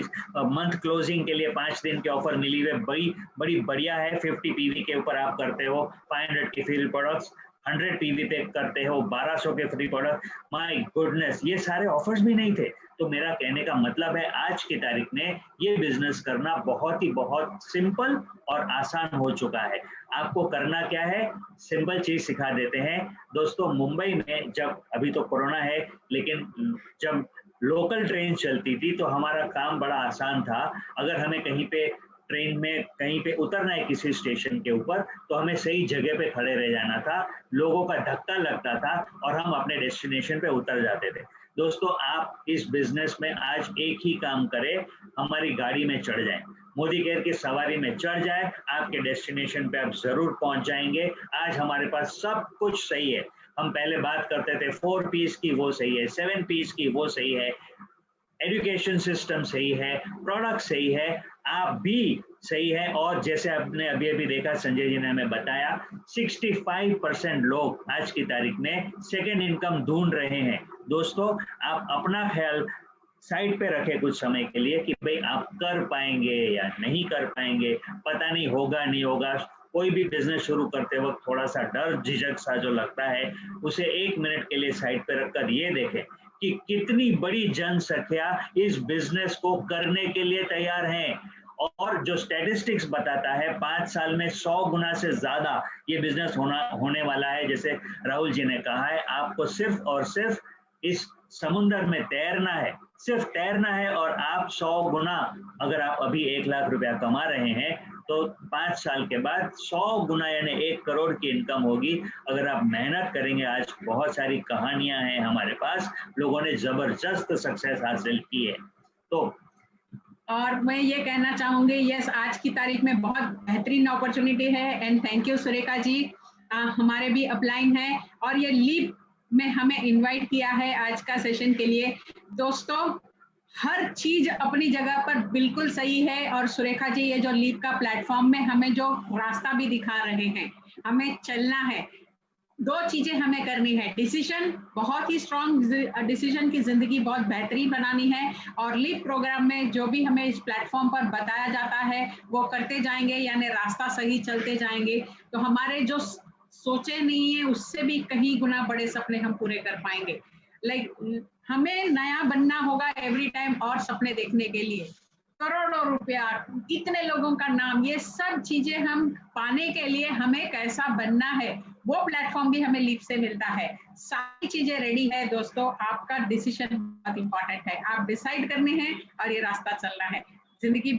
Speaker 5: मंथ क्लोजिंग के लिए 5 दिन की ऑफर मिली हुई, बड़ी बढ़िया है। 50 PV के ऊपर आप करते हो, 500 की फील्ड प्रोडक्ट्स, 100 पीवी पे करते हो, 1200 के फ्री प्रोडक्ट, माय गुडनेस, ये सारे ऑफर्स भी नहीं थे। तो मेरा कहने का मतलब है आज की तारीख में ये बिजनेस करना बहुत सिंपल और आसान हो चुका है। आपको करना क्या है, सिंपल चीज सिखा देते हैं दोस्तों। मुंबई में जब, अभी तो कोरोना है, लेकिन जब लोकल ट्रेन चलती थी तो हमारा काम बड़ा आसान था। अगर हमें कहीं पे ट्रेन में कहीं पे उतरना है किसी स्टेशन के ऊपर, तो हमें सही जगह पे खड़े रह जाना था, लोगों का धक्का लगता था और हम अपने डेस्टिनेशन पे उतर जाते थे। दोस्तों, आप इस बिजनेस में आज एक ही काम करें, हमारी गाड़ी में चढ़ जाएं, मोदी केयर की सवारी में चढ़ जाए, आपके डेस्टिनेशन पे आप जरूर पहुंच जाएंगे। आज हमारे पास सब कुछ सही है। हम पहले बात करते थे 4 पीस की, वो सही है, 7 पीस की, वो सही है, एजुकेशन सिस्टम सही है, प्रोडक्ट सही है, आप भी सही है। और जैसे आपने अभी अभी देखा, संजय जी ने हमें बताया, 65% लोग आज की तारीख में सेकेंड इनकम ढूंढ रहे हैं। दोस्तों, आप अपना ख्याल साइड पे रखें कुछ समय के लिए कि भाई आप कर पाएंगे या नहीं कर पाएंगे, पता नहीं होगा नहीं होगा। कोई भी बिजनेस शुरू करते वक्त थोड़ा सा डर झिझक सा जो लगता है, उसे 1 मिनट के लिए साइड पे रखकर ये देखें कि कितनी बड़ी जनसंख्या इस बिजनेस को करने के लिए तैयार है। और जो स्टैटिस्टिक्स बताता है 5 साल में 100 गुना से ज्यादा ये बिजनेस होने वाला है। जैसे राहुल जी ने कहा है, आपको सिर्फ और सिर्फ इस समुंदर में तैरना है, सिर्फ तैरना है, और आप 100 गुना, अगर आप अभी 1 लाख रुपया कमा रहे हैं तो 5 साल के बाद 100 गुना यानी 1 करोड़ की इनकम होगी अगर आप मेहनत करेंगे। आज बहुत सारी कहानियां हैं हमारे पास, लोगों ने जबरदस्त सक्सेस हासिल की है। तो
Speaker 6: और मैं ये कहना चाहूंगी, यस, आज की तारीख में बहुत बेहतरीन अपॉर्चुनिटी है and thank you Surekha ji. हमारे भी अपलाइन है और ये लीप में हमें इनवाइट किया है आज का सेशन के लिए। दोस्तों, हर चीज अपनी जगह पर बिल्कुल सही है और सुरेखा जी ये जो लीप का प्लेटफॉर्म में हमें जो रास्ता भी दिखा रहे हैं, हमें चलना है। 2 चीजें हमें करनी है, डिसीजन, बहुत ही स्ट्रॉन्ग डिसीजन की जिंदगी बहुत बेहतरीन बनानी है, और लीप प्रोग्राम में जो भी हमें इस प्लेटफॉर्म पर बताया जाता है वो करते जाएंगे, यानी रास्ता सही चलते जाएंगे, तो हमारे जो सोचे नहीं है उससे भी कहीं गुना बड़े सपने हम पूरे कर पाएंगे। हमें नया बनना होगा एवरी टाइम और सपने देखने के लिए, करोड़ों रुपया, इतने लोगों का नाम, ये सब चीजें हम पाने के लिए हमें कैसा बनना है, वो प्लेटफॉर्म भी हमें लीप से मिलता है। सारी चीजें रेडी है दोस्तों, आपका डिसीजन बहुत इंपॉर्टेंट है, आप डिसाइड करने हैं और ये रास्ता चलना है, जिंदगी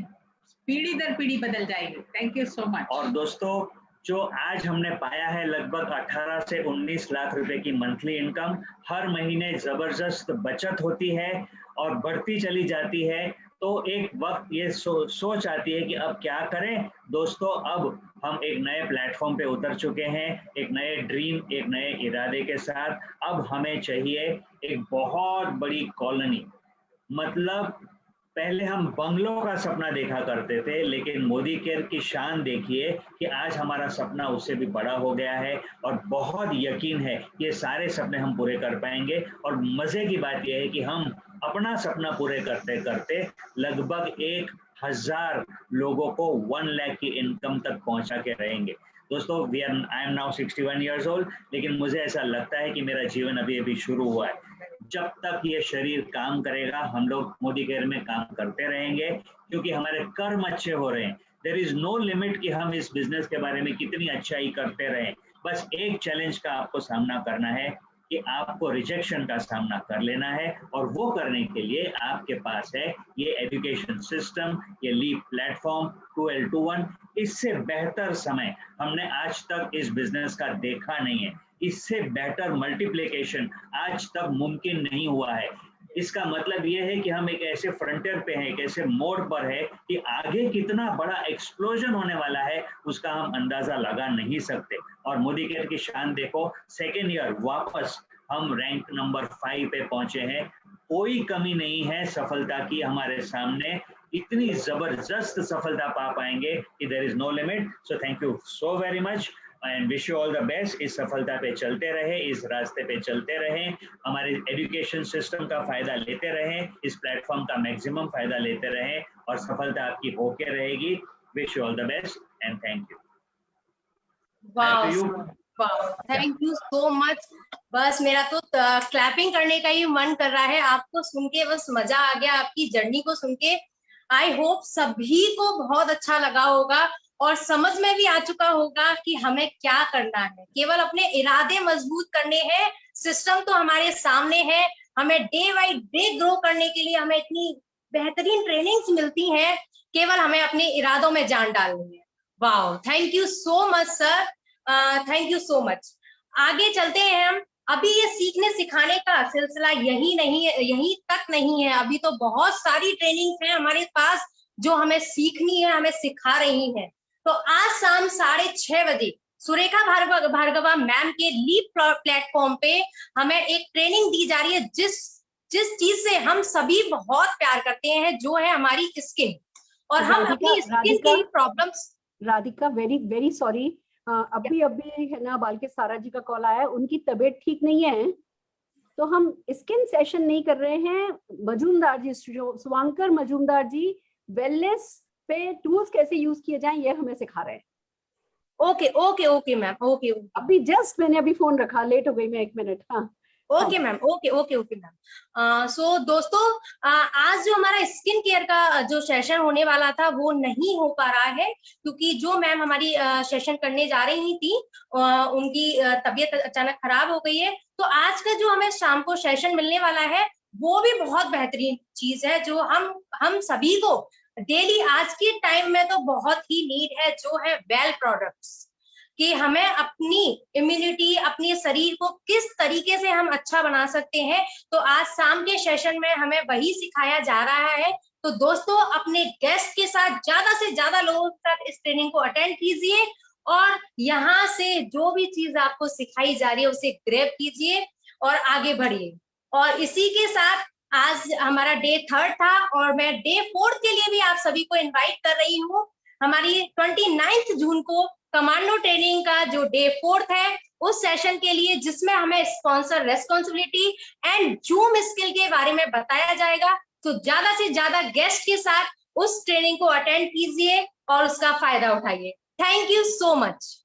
Speaker 6: पीढ़ी दर पीढ़ी बदल जाएगी। Thank you so much.
Speaker 5: और दोस्तों, जो आज हमने पाया है लगभग 18 से 19 लाख रुपए की मंथली इनकम, हर महीने जबरदस्त बचत होती है और बढ़ती चली जाती है। तो एक वक्त ये सोच आती है कि अब क्या करें। दोस्तों, अब हम एक नए प्लेटफॉर्म पे उतर चुके हैं, एक नए ड्रीम, एक नए इरादे के साथ। अब हमें चाहिए एक बहुत बड़ी कॉलोनी। मतलब पहले हम बंगलों का सपना देखा करते थे, लेकिन मोदी केयर की शान देखिए कि आज हमारा सपना उससे भी बड़ा हो गया है और बहुत यकीन है ये सारे सपने हम पूरे कर पाएंगे। और मजे की बात यह है कि हम अपना सपना पूरे करते करते लगभग 1000 लोगों को 1 लाख की इनकम तक पहुंचा के रहेंगे। दोस्तों, I am now 61 years old, लेकिन मुझे ऐसा लगता है कि मेरा जीवन अभी अभी शुरू हुआ है। जब तक ये शरीर काम करेगा, हम लोग मोदी केयर में काम करते रहेंगे, क्योंकि हमारे कर्म अच्छे हो रहे हैं। देयर इज नो लिमिट कि हम इस बिजनेस के बारे में कितनी अच्छाई करते रहें। बस एक चैलेंज का आपको सामना करना है कि आपको रिजेक्शन का सामना कर लेना है, और वो करने के लिए आपके पास है ये एजुकेशन सिस्टम, ये लीप प्लेटफॉर्म 2L21। इससे बेहतर समय हमने आज तक इस बिजनेस का देखा नहीं है, इससे बेहतर मल्टीप्लिकेशन आज तक मुमकिन नहीं हुआ है। इसका मतलब यह है कि हम एक ऐसे फ्रंटियर पे हैं, एक ऐसे मोड़ पर है कि आगे कितना बड़ा एक्सप्लोजन होने वाला है उसका हम अंदाजा लगा नहीं सकते। और मोदी केयर की शान देखो, सेकेंड ईयर वापस हम रैंक नंबर 5 पे पहुंचे हैं। कोई कमी नहीं है सफलता की हमारे सामने, इतनी जबरदस्त सफलता पा पाएंगे कि there is no limit. So thank you so very much and wish you all the best. इस सफलता पे चलते रहे, इस रास्ते पे चलते रहें, हमारे एजुकेशन सिस्टम का फायदा लेते रहें, इस प्लेटफॉर्म का मैक्सिमम फायदा लेते रहें और सफलता आपकी होके रहेगी। Wish you all the best and thank you.
Speaker 3: Wow, thank you so much. बस मेरा तो क्लैपिंग करने का ही मन कर रहा है, आपको सुन के बस मजा आ गया, आपकी जर्नी को सुन के। आई होप सभी को बहुत अच्छा लगा होगा और समझ में भी आ चुका होगा कि हमें क्या करना है। केवल अपने इरादे मजबूत करने हैं, सिस्टम तो हमारे सामने है। हमें डे बाई डे ग्रो करने के लिए हमें इतनी बेहतरीन ट्रेनिंग्स मिलती हैं, केवल हमें अपने इरादों में जान डालनी है। Wow, thank you so much sir, thank you so much. आगे चलते हैं हम। अभी ये सीखने सिखाने का सिलसिला यही तक नहीं है, अभी तो बहुत सारी ट्रेनिंग्स हैं हमारे पास जो हमें सीखनी है, हमें सिखा रही हैं। तो आज शाम 6:30 बजे सुरेखा भार्गवा मैम के लीप प्लेटफॉर्म पे हमें एक ट्रेनिंग दी जा रही है, जिस चीज से हम सभी बहुत प्यार करते हैं, जो है हमारी स्किन। और हम अपनी स्किन की problems.
Speaker 1: Radhika, very very sorry, अभी है ना बाल के सारा जी का कॉल आया है, उनकी तबीयत ठीक नहीं है, तो हम स्किन सेशन नहीं कर रहे हैं। मजूमदार जी, शुभांकर मजूमदार जी वेलनेस पे टूल्स कैसे यूज किए जाएं ये हमें सिखा रहे हैं।
Speaker 3: Okay okay okay ma'am, okay.
Speaker 1: अभी जस्ट मैंने अभी फोन रखा, लेट हो गई मैं 1 मिनट। हाँ
Speaker 3: ओके मैम, ओके मैम। सो दोस्तों, आज जो हमारा स्किन केयर का जो सेशन होने वाला था वो नहीं हो पा रहा है, क्योंकि जो मैम हमारी सेशन करने जा रही थी उनकी तबीयत अचानक खराब हो गई है। तो आज का जो हमें शाम को सेशन मिलने वाला है वो भी बहुत बेहतरीन चीज है, जो हम सभी को डेली आज के टाइम में तो बहुत ही नीड है, जो है वेल प्रोडक्ट्स, कि हमें अपनी इम्यूनिटी, अपने शरीर को किस तरीके से हम अच्छा बना सकते हैं। तो आज शाम के सेशन में हमें वही सिखाया जा रहा है। तो दोस्तों, अपने गेस्ट के साथ ज्यादा से ज्यादा लोगों के साथ इस ट्रेनिंग को अटेंड कीजिए और यहाँ से जो भी चीज आपको सिखाई जा रही है उसे ग्रैब कीजिए और आगे बढ़िए। और इसी के साथ आज हमारा डे 3 था और मैं डे 4 के लिए भी आप सभी को इन्वाइट कर रही हूँ। हमारी 29 जून को कमांडो ट्रेनिंग का जो डे 4 है उस सेशन के लिए, जिसमें हमें sponsor responsibility and zoom skill के बारे में बताया जाएगा। तो ज्यादा से ज्यादा गेस्ट के साथ उस ट्रेनिंग को अटेंड कीजिए और उसका फायदा उठाइए। Thank you so much.